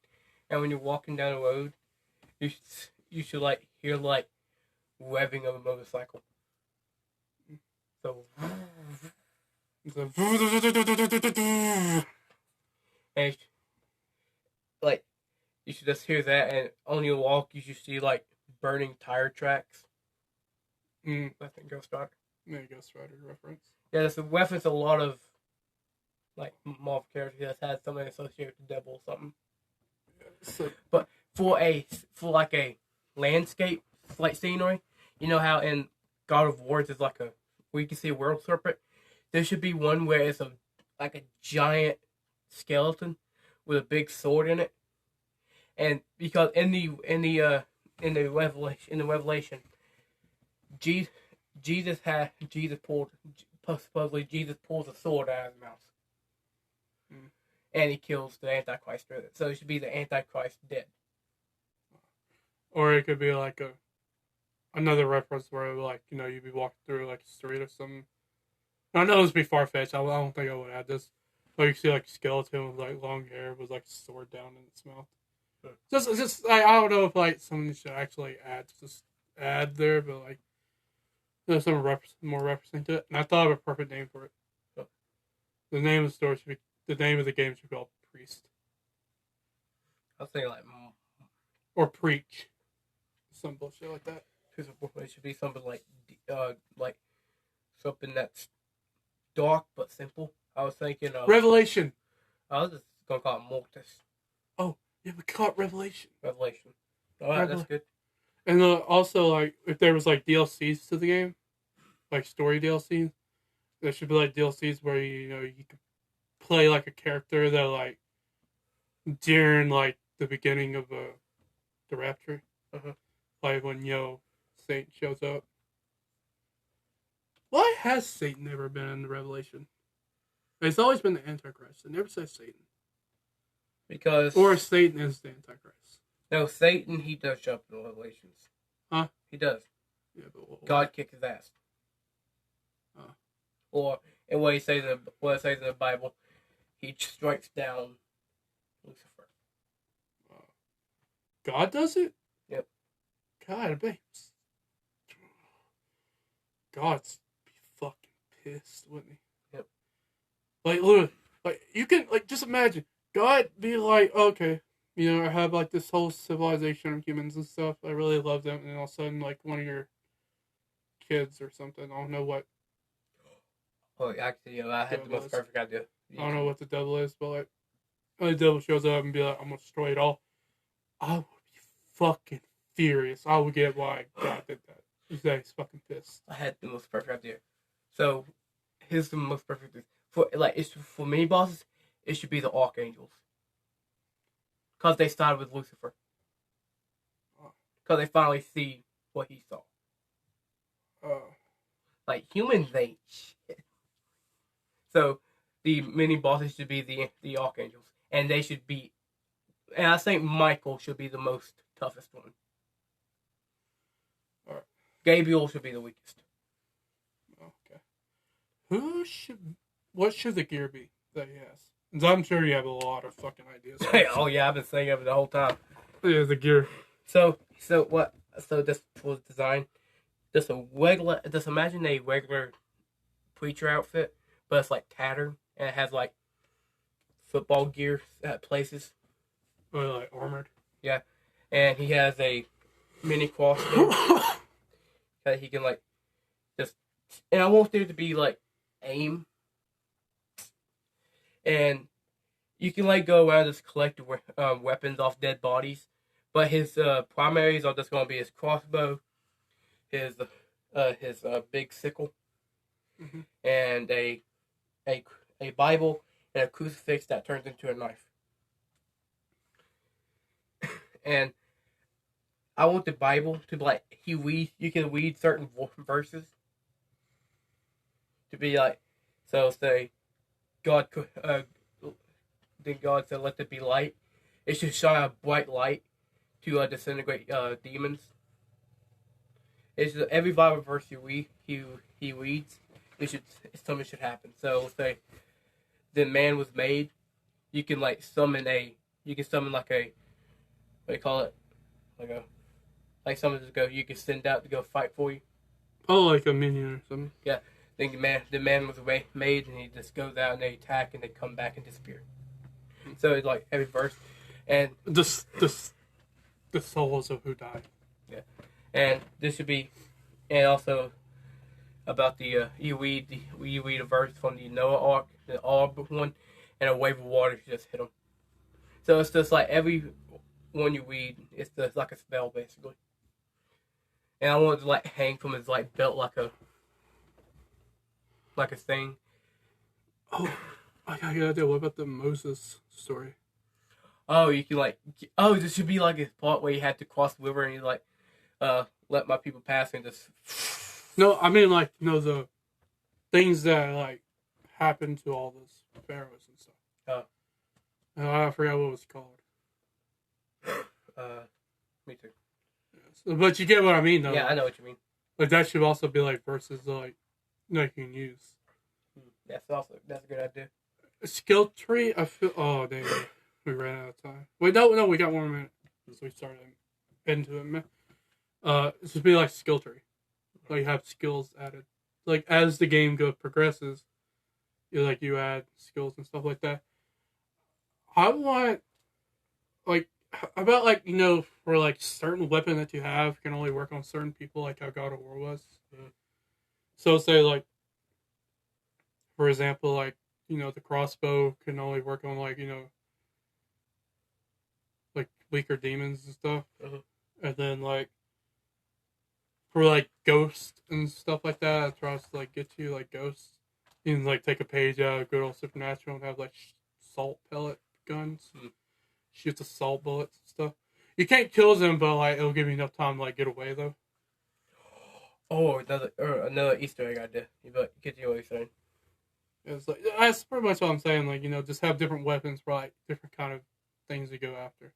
And when you're walking down the road, you should like hear like revving of a motorcycle. So and like you should just hear that, and on your walk you should see like burning tire tracks. I think Ghost Rider. Yeah, Ghost Rider reference. Yeah, that's a reference a lot of like Marvel characters that had something associated with the devil or something. Yeah, so, but for like a landscape like scenery, you know how in God of War there's like where you can see a world serpent. There should be one where it's a giant skeleton with a big sword in it, and because in the Revelation. Jesus pulls a sword out of his mouth, and he kills the Antichrist with it. So it should be the Antichrist dead. Or it could be like another reference where like you'd be walking through like a street or something. I know this would be far fetched. I don't think I would add this. But you see like a skeleton with like long hair with like a sword down in its mouth. Just I don't know if like someone should actually add there, but like. There's some more referencing to it, and I thought of a perfect name for it. The name of the story should be the name of the game should be called Priest. I was thinking like or Preach, some bullshit like that. It should be something like something that's dark but simple. I was thinking Revelation. I was just gonna call it Mortis. Oh yeah, we call it Revelation. Revelation. All right, that's good. And also, like, if there was, like, DLCs to the game, like, story DLCs, there should be, like, DLCs where, you could play, like, a character that, like, during like the beginning of the Rapture, Uh-huh. like when Satan shows up. Why has Satan never been in the Revelation? It's always been the Antichrist. It never says Satan. Because Or Satan is the Antichrist. no, Satan, he does show up in the Revelations. Huh? He does. Yeah, but God kicked his ass. Or in what it says in the Bible, he strikes down Lucifer. God does it? Yep. God, I bet God's be fucking pissed, wouldn't he? Yep. Like, look, like you can just imagine God be like, okay, I have like this whole civilization of humans and stuff. I really love them, and all of a sudden, like one of your kids or something, I don't know what. Oh, actually, I had the most perfect idea. I don't know what the devil is, but like, when the devil shows up and be like, I'm gonna destroy it all, I would be fucking furious. I would get why God did that. He's fucking pissed. I had the most perfect idea. So, here's the most perfect thing. For mini bosses, it should be the Archangels. Because they started with Lucifer. Because they finally see what he saw. Like, humans ain't shit. So, the mini bosses should be the Archangels. And they should be... And I think Michael should be the most toughest one. Alright. Gabriel should be the weakest. Okay. What should the gear be that he has? 'Cause I'm sure you have a lot of fucking ideas. Oh yeah, I've been saying it the whole time. Yeah, the gear. So this was designed just imagine a regular preacher outfit, but it's like tattered and it has like football gear at places. Or like armored. Yeah. And he has a mini crossbow that he can like just, and I want there to be like aim, and you can like go around just collect weapons off dead bodies, but his primaries are just going to be his crossbow, his big sickle, mm-hmm. and a Bible and a crucifix that turns into a knife. And I want the Bible to be like you can read certain verses to be like, so say then God said, "Let there be light." It should shine a bright light to disintegrate demons. It's just, every Bible verse he reads, something should happen. So say the man was made, you can like summon like a, what do you call it? Like someone just go, you can send out to go fight for you. Oh, like a minion or something. Yeah. Then the man was made, and he just goes out and they attack, and they come back and disappear. So it's like every verse, and the souls of who died. Yeah, and this should be, and also about the you read a verse from the Noah Ark, the Ark one, and a wave of water just hit them. So it's just like every one you read, it's just like a spell basically. And I want it to like hang from his like belt like a thing. Oh, I got a good idea. What about the Moses story? Oh, you can like, this should be like a part where you had to cross the river and you like, let my people pass and just. No, I mean like the things that like happened to all those pharaohs and stuff. I forgot what it was called. Me too. Yes. But you get what I mean, though. Yeah, I know what you mean. Like that should also be like verses like you can use. That's a good idea. A skill tree. I feel. Oh dang, we ran out of time. Wait, no, we got 1 minute since we started into it. It should be like skill tree. Like have skills added. Like as the game progresses, you add skills and stuff like that. I want like. How about for like certain weapon that you have can only work on certain people, like how God of War was. Mm-hmm. So say like, for example, like the crossbow can only work on like like weaker demons and stuff, and then like for like ghosts and stuff like that, it tries to like get you like ghosts. You can like take a page out of good old Supernatural and have like salt pellet guns. shoots assault bullets and stuff. You can't kill them, but like it'll give you enough time to like get away though. Oh, another Easter egg idea. But get you what you're saying. It's like that's pretty much what I'm saying. Like just have different weapons for like different kind of things to go after.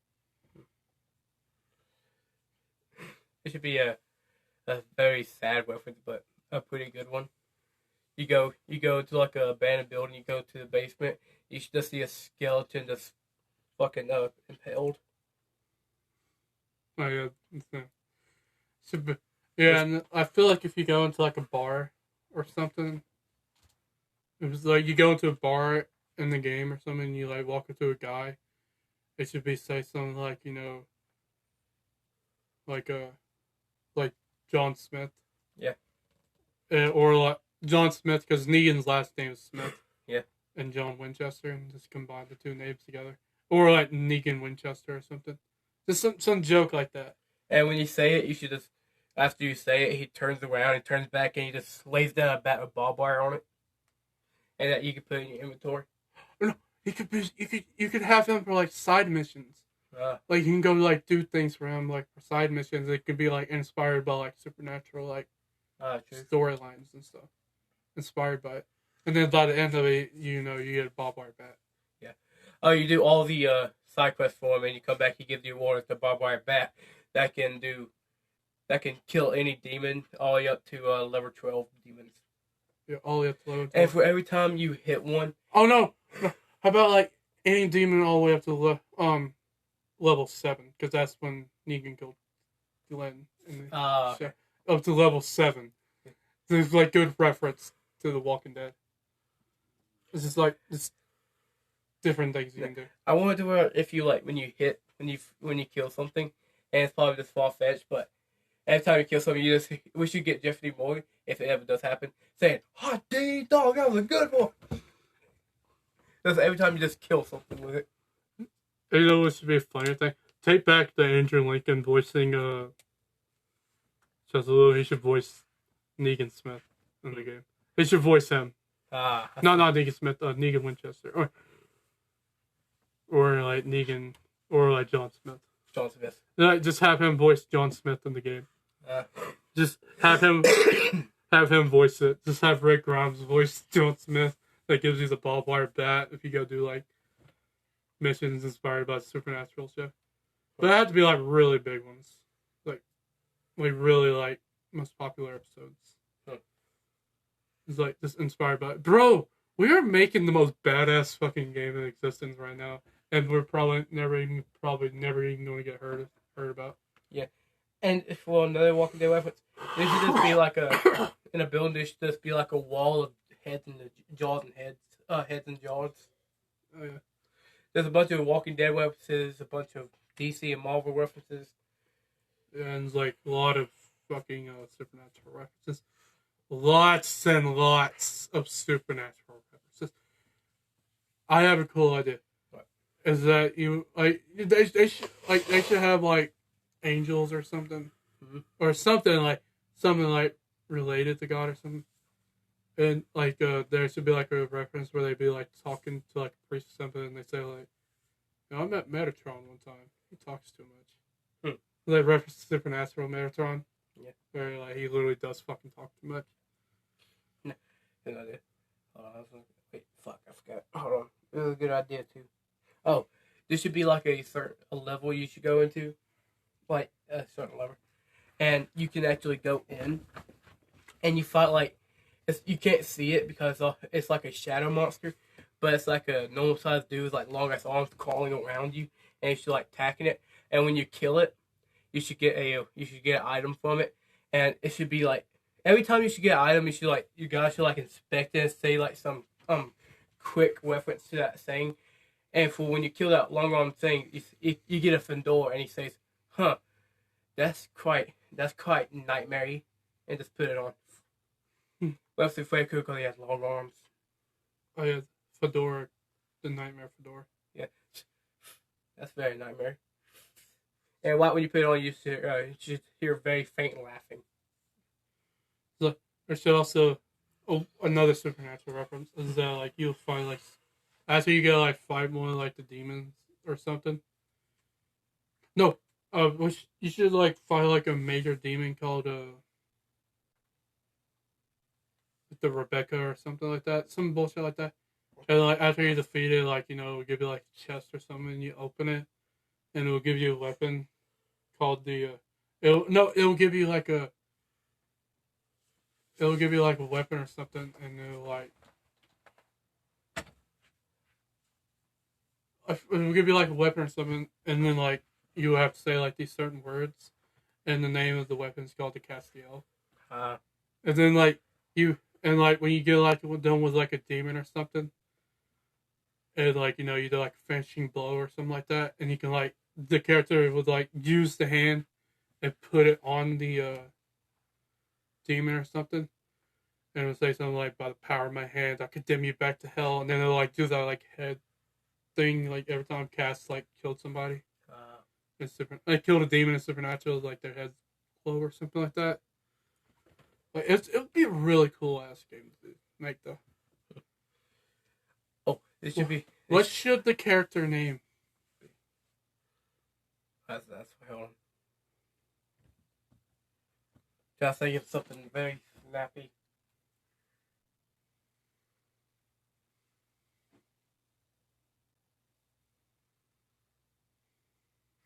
It should be a very sad weapon, but a pretty good one. You go to like a abandoned building. You go to the basement. You should just see a skeleton just fucking impaled. Oh yeah, should be, yeah, and I feel like if you go into like a bar or something, it was like you go into a bar in the game or something, and you like walk up to a guy. It should be say something like like John Smith. Yeah. Or like John Smith because Negan's last name is Smith. Yeah. And John Winchester, and just combine the two names together, or like Negan Winchester or something. Just some joke like that. And when you say it, you should just after you say it, he turns around and turns back, and he just lays down a bat with barbed wire on it, and that you can put in your inventory. No, you could have him for like side missions. Like you can go like do things for him like for side missions. It could be like inspired by like supernatural like storylines and stuff. Inspired by it, and then by the end of it, you get a barbed wire bat. Yeah. Oh, you do all the side quests for him, and you come back. He gives you award the barbed wire bat that can kill any demon all the way up to level 12 demons. Yeah, all the way up to level 12. And for every time you hit one. Oh no! How about like any demon all the way up to level 7, because that's when Negan killed Glenn. Up to level 7. There's like good reference to The Walking Dead. It's just like different things you can do. I want to do it if you like when you kill something, and it's probably just far fetched, but every time you kill something, we should get Jeffrey Morgan if it ever does happen, saying "Hot dang dog, that was a good one." That's every time you just kill something with it. You know what should be a funny thing? Take back the Andrew Lincoln voicing Chazaloo. He should voice Negan Smith in the game. He should voice him. No, not Negan Smith. Negan Winchester, or like Negan, or like John Smith. John Smith. Just have him voice John Smith in the game. Just have him voice it. Just have Rick Grimes voice John Smith. That gives you the barbed wire bat if you go do like missions inspired by the Supernatural show. But it had to be like really big ones, like really like most popular episodes. It's like just inspired by bro. We are making the most badass fucking game in existence right now, and we're probably never even going to get heard about. Yeah, and for another Walking Dead weapons, there should just be like in a building. There should just be like a wall of heads and jaws and heads and jaws. Oh yeah. There's a bunch of Walking Dead references, a bunch of DC and Marvel references, and it's like a lot of fucking supernatural references. Lots and lots of supernatural references. I have a cool idea. What? Is that you like they should have like angels or something, or something like related to God or something, and like there should be like a reference where they'd be like talking to like a priest or something, and they say like, I met Metatron one time. He talks too much. They reference supernatural Metatron. Yeah. Where like he literally does fucking talk too much. No, good idea. Wait, fuck, I forgot. Hold on. It was a good idea too. Oh, this should be like a level you should go into, like a certain level, and you can actually go in, and you fight like you can't see it because it's like a shadow monster, but it's like a normal sized dude with like long ass arms crawling around you, and you should like attacking it, and when you kill it, you should get an item from it, and it should be like every time you should get an item, you guys should like inspect it and say like some quick reference to that thing, and for when you kill that long arm thing, you get a fedora, and he says, "Huh, that's quite nightmare-y," and just put it on. Well, it's very cool because he has long arms. Oh yeah, fedora, the nightmare fedora. Yeah, that's very nightmare. And right when you put it on, you should hear very faint laughing. So there should also another supernatural reference is that like you'll find like after you go like fight more like the demons or something, No, you should like fight like a major demon called the Rebecca or something like that, some bullshit like that. And like after you defeat it, like it'll give you like a chest or something, and you open it, and it'll give you a weapon called the. It'll give you like a weapon or something, and it'll give you like a weapon or something, and then like you have to say like these certain words, and the name of the weapon is called the Castiel. Uh, And then like you and like when you get like done with like a demon or something, and like you do like a finishing blow or something like that, and you can like the character would like use the hand and put it on the demon or something, and it'll say something like, "By the power of my hand, I condemn you back to hell," and then it'll like do that like head thing like every time Cass like killed somebody. It's different. Like killed a demon in Supernatural, like their heads glow or something like that. Like it would be a really cool ass game to make though. oh, this should be. What should the character name be? That's hold on. Just think of something very snappy.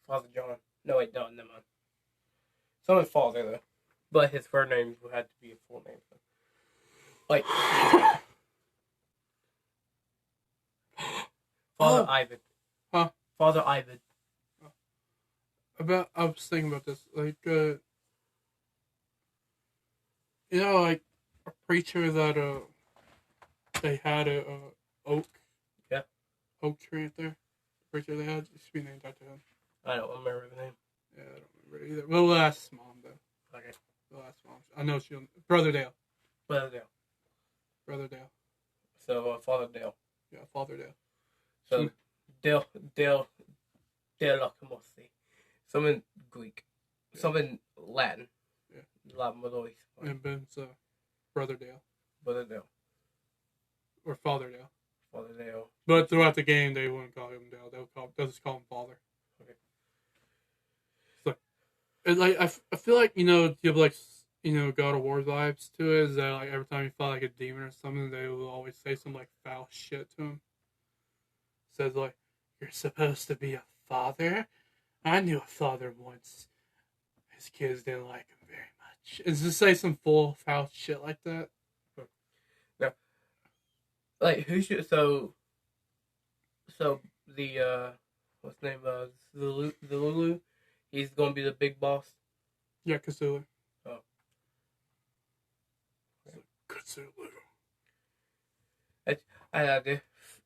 Father John. No, wait, no, never mind. Someone Father though, but his first name had to be a full name. So. Like Father Ivan. Huh? Father Ivan. I was thinking about this, like like a preacher that they had a oak, yeah, oak tree up there. The preacher they had it should be named after him. I don't remember the name. Yeah, I don't remember either. We'll ask mom though. Okay. We'll ask mom. I know she'll. Brother Dale. Brother Dale. Brother Dale. So Father Dale. Yeah, Father Dale. So Dale Locomosi. Some in Greek. Yeah. Some in Latin. Yeah. Latin Malois. And Ben's Brother Dale. Brother Dale. Or Father Dale. Father Dale. But throughout the game, they wouldn't call him Dale. They'll just call him Father. Okay. So, and like I feel like you have like God of War vibes to it. Is that like every time you fight like a demon or something, they will always say some like foul shit to him. Says like, "You're supposed to be a father. I knew a father once. His kids didn't like him very much." And just say some full foul shit like that. No. Like who should so the what's the name the Lulu? He's gonna be the big boss. Yeah, Cthulhu. Oh. Okay. Cthulhu.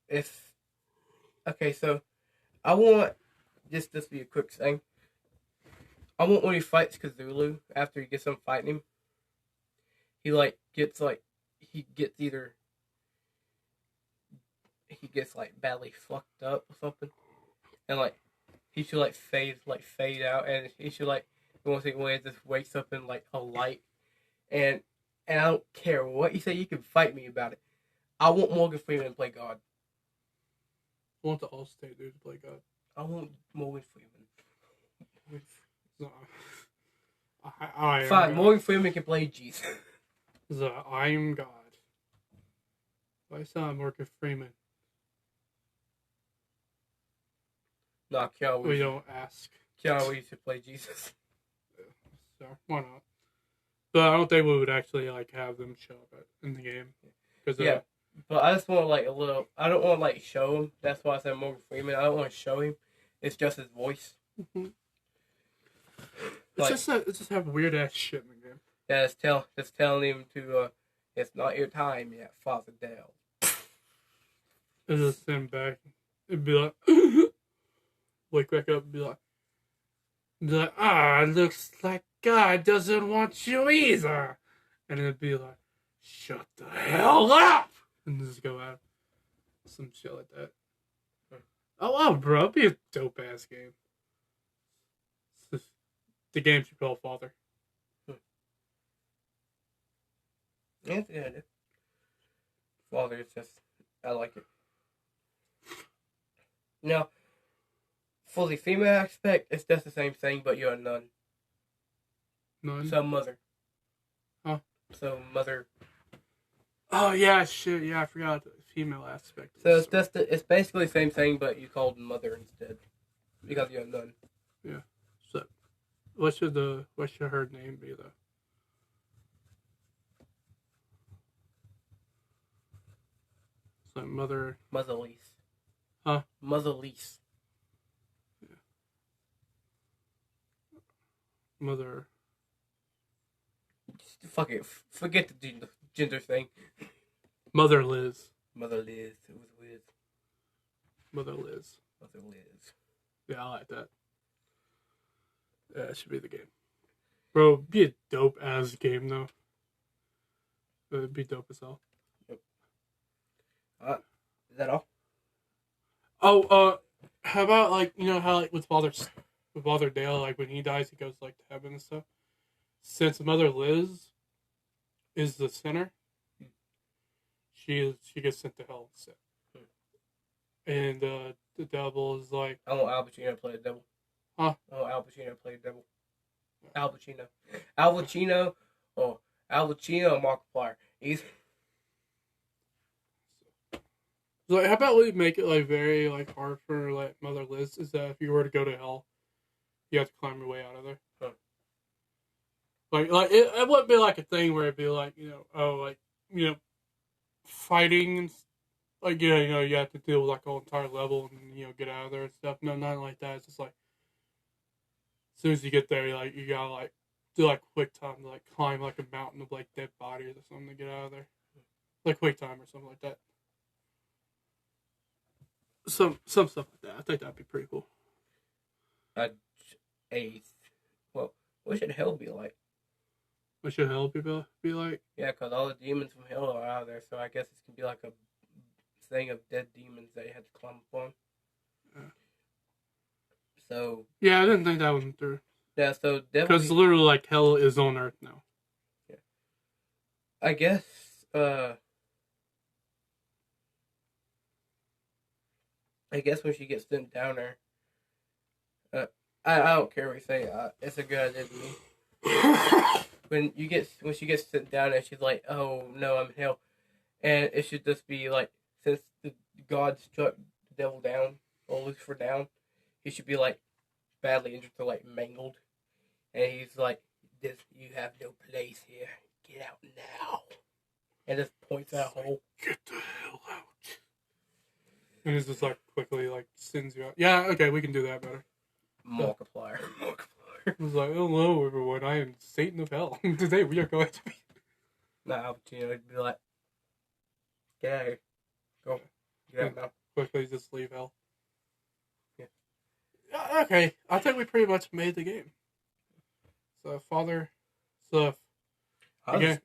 If okay, so I want this to be a quick thing. I want when he fights Cthulhu, after he gets done fighting him, he gets badly fucked up or something, and he should fade out, and he should when it just wakes up in a light, and I don't care what you say, you can fight me about it. I want Morgan Freeman to play God. I want the All-State dude to play God. I want Morgan Freeman. Fine, Morgan Freeman can play Jesus. I am God. Why not Morgan Freeman? No, Keanu. We don't ask. Keanu Reeves should play Jesus. So why not? But I don't think we would actually have them show up in the game. Yeah, but I just want a little. I don't want to show him. That's why I said Morgan Freeman. I don't want to show him. It's just his voice. Mm-hmm. It's just have weird ass shit in the game. Yeah, just telling him to. It's not your time yet, Father Dale. And just stand back. It'd be like, wake back up and be like, looks like God doesn't want you either. And it'd be like, shut the hell up! And just go out. Some shit like that. Oh, wow, bro. It'd be a dope ass game. The game should call Father. Yeah, it's a good idea. Father is just, I like it. Now, For the female aspect, it's just the same thing, but you're a nun. None. So mother. Huh? So mother. Oh yeah, shit. Yeah, I forgot the female aspect. So it's just it's basically the same thing, but you called mother instead because you're a nun. Yeah. So, what should her name be though? It's like Mother. Mother Lise. Huh? Mother Lise. Yeah. Mother. Fuck it. Forget the gender thing. Mother Liz. Mother Liz. It was weird. Mother Liz. Mother Liz. Yeah, I like that. Yeah, that should be the game. Bro, it'd be a dope ass game though. It'd be dope as hell. Yep. Is that all? Oh, how about like how like with Father Dale, like when he dies he goes like to heaven and stuff. Since Mother Liz is the sinner, she gets sent to hell instead. And the devil is like, I want Al Pacino to play the devil. Huh? I want Al Pacino to play the devil. Al Pacino. Al Pacino or Markiplier. He's like, how about we make it like very like hard for like Mother Liz? Is that if you were to go to hell, you have to climb your way out of there. Huh. Like it wouldn't be like a thing where it'd be like fighting and like you have to deal with like a whole entire level and get out of there and stuff. No, nothing like that. It's just like as soon as you get there, you gotta like do like quick time to like climb like a mountain of like dead bodies or something to get out of there, like quick time or something like that. Some stuff like that. I think that'd be pretty cool. Well, what should hell be like? What should hell be like? Yeah, because all the demons from hell are out of there, so I guess it's gonna be like a thing of dead demons that you have to climb up on. Yeah. So. Yeah, I didn't think that was through. Yeah, so because literally, like hell is on Earth now. Yeah. I guess. I guess when she gets sent down there, I don't care what you say. It's a good idea to me. when she gets sent down there, she's like, "Oh no, I'm in hell," and it should just be like, since the God struck the devil down or Lucifer down, he should be like badly injured to like mangled, and he's like, "This you have no place here. Get out now," and just points at a hole. Get the hell out. And it's just like quickly like sends you out. Yeah, okay, we can do that better. Markiplier. It was like, hello everyone, I am Satan of Hell. Today we are going to be. Al Pacino would be like, get out of here. Go. Get out now. Quickly just leave hell. Yeah. Okay, I think we pretty much made the game. So Father stuff. I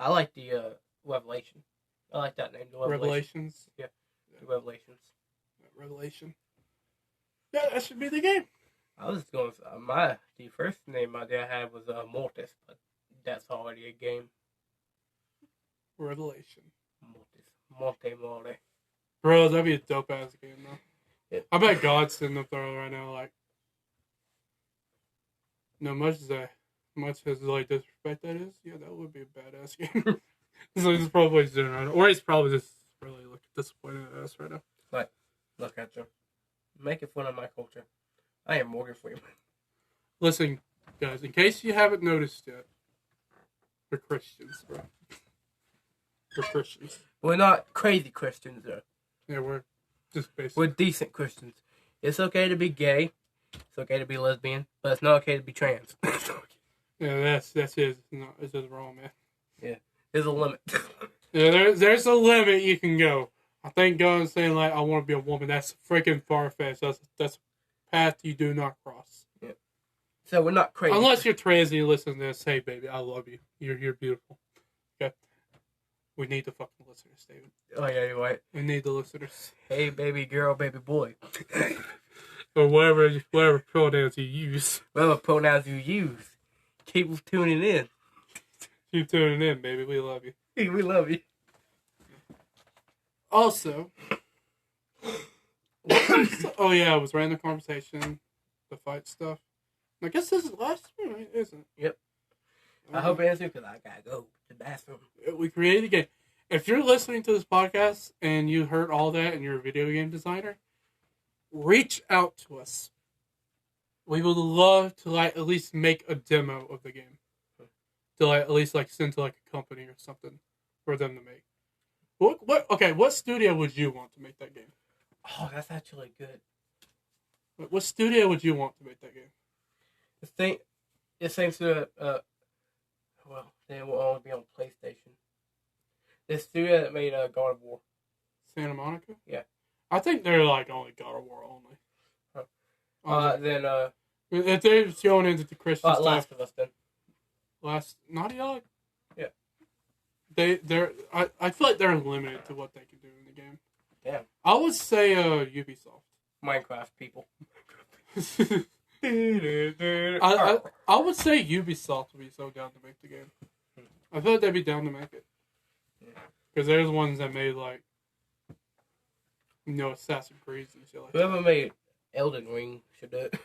like the Revelation. I like that name, the Revelations. Yeah. Revelations. Revelation. Yeah, that should be the game. I was going to the first name I had was Mortis, but that's already a game. Revelation. Morte. Bro, that'd be a dope ass game though. Yeah. I bet God's sitting up there right now like, much as like disrespect that is, yeah, that would be a badass game. So he's probably just doing right now. Or he's probably just really disappointed at us right now. Like, look at you. Making fun of my culture. I am Morgan Freeman. Listen, guys, in case you haven't noticed yet, we're Christians, bro. We're Christians. We're not crazy Christians, though. Yeah, we're just basically. We're decent Christians. It's okay to be gay. It's okay to be lesbian. But it's not okay to be trans. Yeah, that's it. It's just wrong, man. Yeah, there's a limit. Yeah, there's a limit you can go. I think going saying like I want to be a woman, that's freaking far fetched. That's a path you do not cross. Yeah. So we're not crazy. Unless you're trans and you listen to this, hey baby, I love you. You're beautiful. Okay. We need the fucking listeners, David. Oh yeah, you're right. We need the listeners. Hey baby girl, baby boy. Or whatever pronouns you use. Whatever pronouns you use. Keep tuning in. Keep tuning in, baby. We love you. Hey, we love you. Also, Oh yeah, it was random conversation, the fight stuff. I guess this is the last one, isn't it? Yep. I hope it answers because I gotta go to the bathroom. We created a game. If you're listening to this podcast and you heard all that and you're a video game designer, reach out to us. We would love to like at least make a demo of the game. To like at least like send to like a company or something for them to make. What studio would you want to make that game? Oh, that's actually good. What studio would you want to make that game? It seems to well, then it will only be on PlayStation. The studio that made God of War. Santa Monica? Yeah. I think they're like only God of War only. Then if they're going into the Christian stuff. Last of Us then. Naughty Dog? Yeah. I feel like they're limited to what they can do in the game. Damn. I would say Ubisoft. Minecraft people. I would say Ubisoft would be so down to make the game. I feel like they'd be down to make it. Because there's ones that made like, Assassin's Creed and shit like that. Whoever made Elden Ring should do it.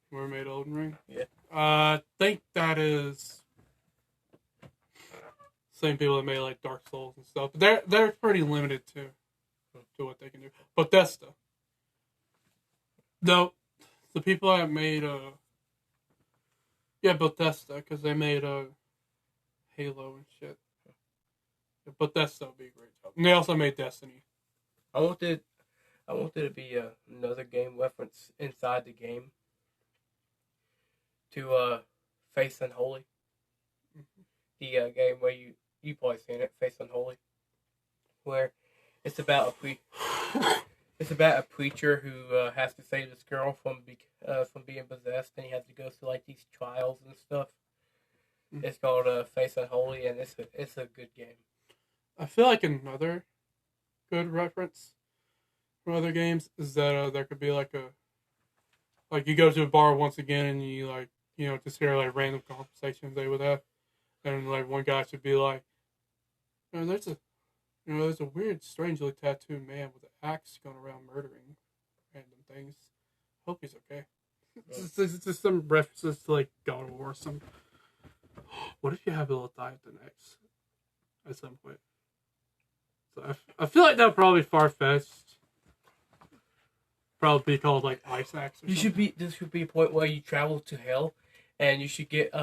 Whoever made Elden Ring? Yeah. I think that is same people that made like Dark Souls and stuff. But they're pretty limited too to what they can do. Bethesda. No, the people that made Bethesda, because they made Halo and shit. Bethesda would be a great job. And they also made Destiny. I want there to be another game reference inside the game to Faith Unholy. The game where you probably seen it, Faith Unholy, where it's about a preacher who has to save this girl from being possessed, and he has to go through like these trials and stuff. Mm-hmm. It's called Faith Unholy, and it's a good game. I feel like another good reference from other games is that there could be like you go to a bar once again and you just hear like random conversations they would have, and like one guy should be like, there's a weird, strangely tattooed man with an axe going around murdering random things. Hope he's okay. It's just some references to like God of War or some. What if you have a little diet the next at some point? So I feel like that would probably far-fetched. Probably be called like Ice Axe or something. This should be a point where you travel to hell, and you should get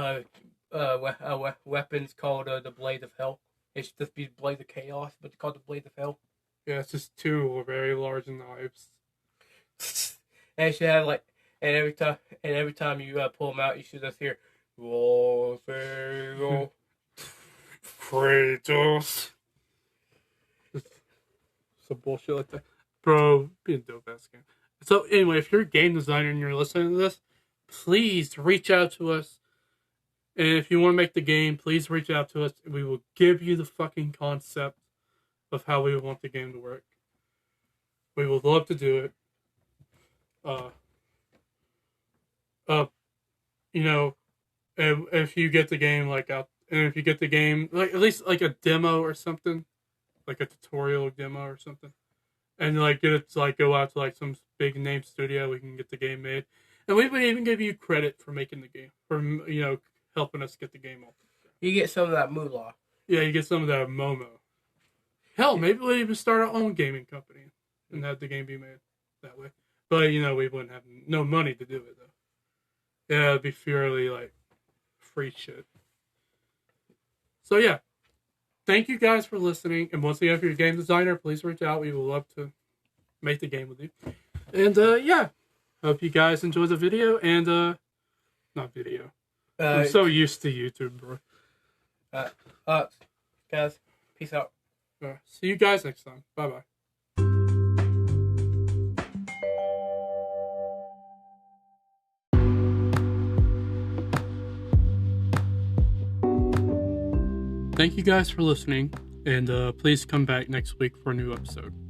weapons called the Blade of Hell. It should just be Blade of Chaos, but it's called the Blade of Hell. Yeah, it's just two very large knives. And it should have like, and every time you pull them out, you should just hear, "Oh, Kratos." Some bullshit like that, bro. Be a dope ass game. So anyway, if you're a game designer and you're listening to this, please reach out to us. And if you want to make the game, please reach out to us. We will give you the fucking concept of how we want the game to work. We would love to do it. If you get the game at least like a demo or something, like a tutorial demo or something, and like get it to like go out to like some big name studio, we can get the game made, and we would even give you credit for making the game, for helping us get the game off. You get some of that moolah. Yeah, you get some of that Momo. Hell, maybe we'll even start our own gaming company and have the game be made that way. But we wouldn't have no money to do it though. Yeah, it'd be purely like free shit. So yeah, thank you guys for listening. And once again, if you're a game designer, please reach out. We would love to make the game with you. And hope you guys enjoy the video and not video. I'm so used to YouTube, bro. Guys, peace out. See you guys next time. Bye-bye. Thank you guys for listening, and please come back next week for a new episode.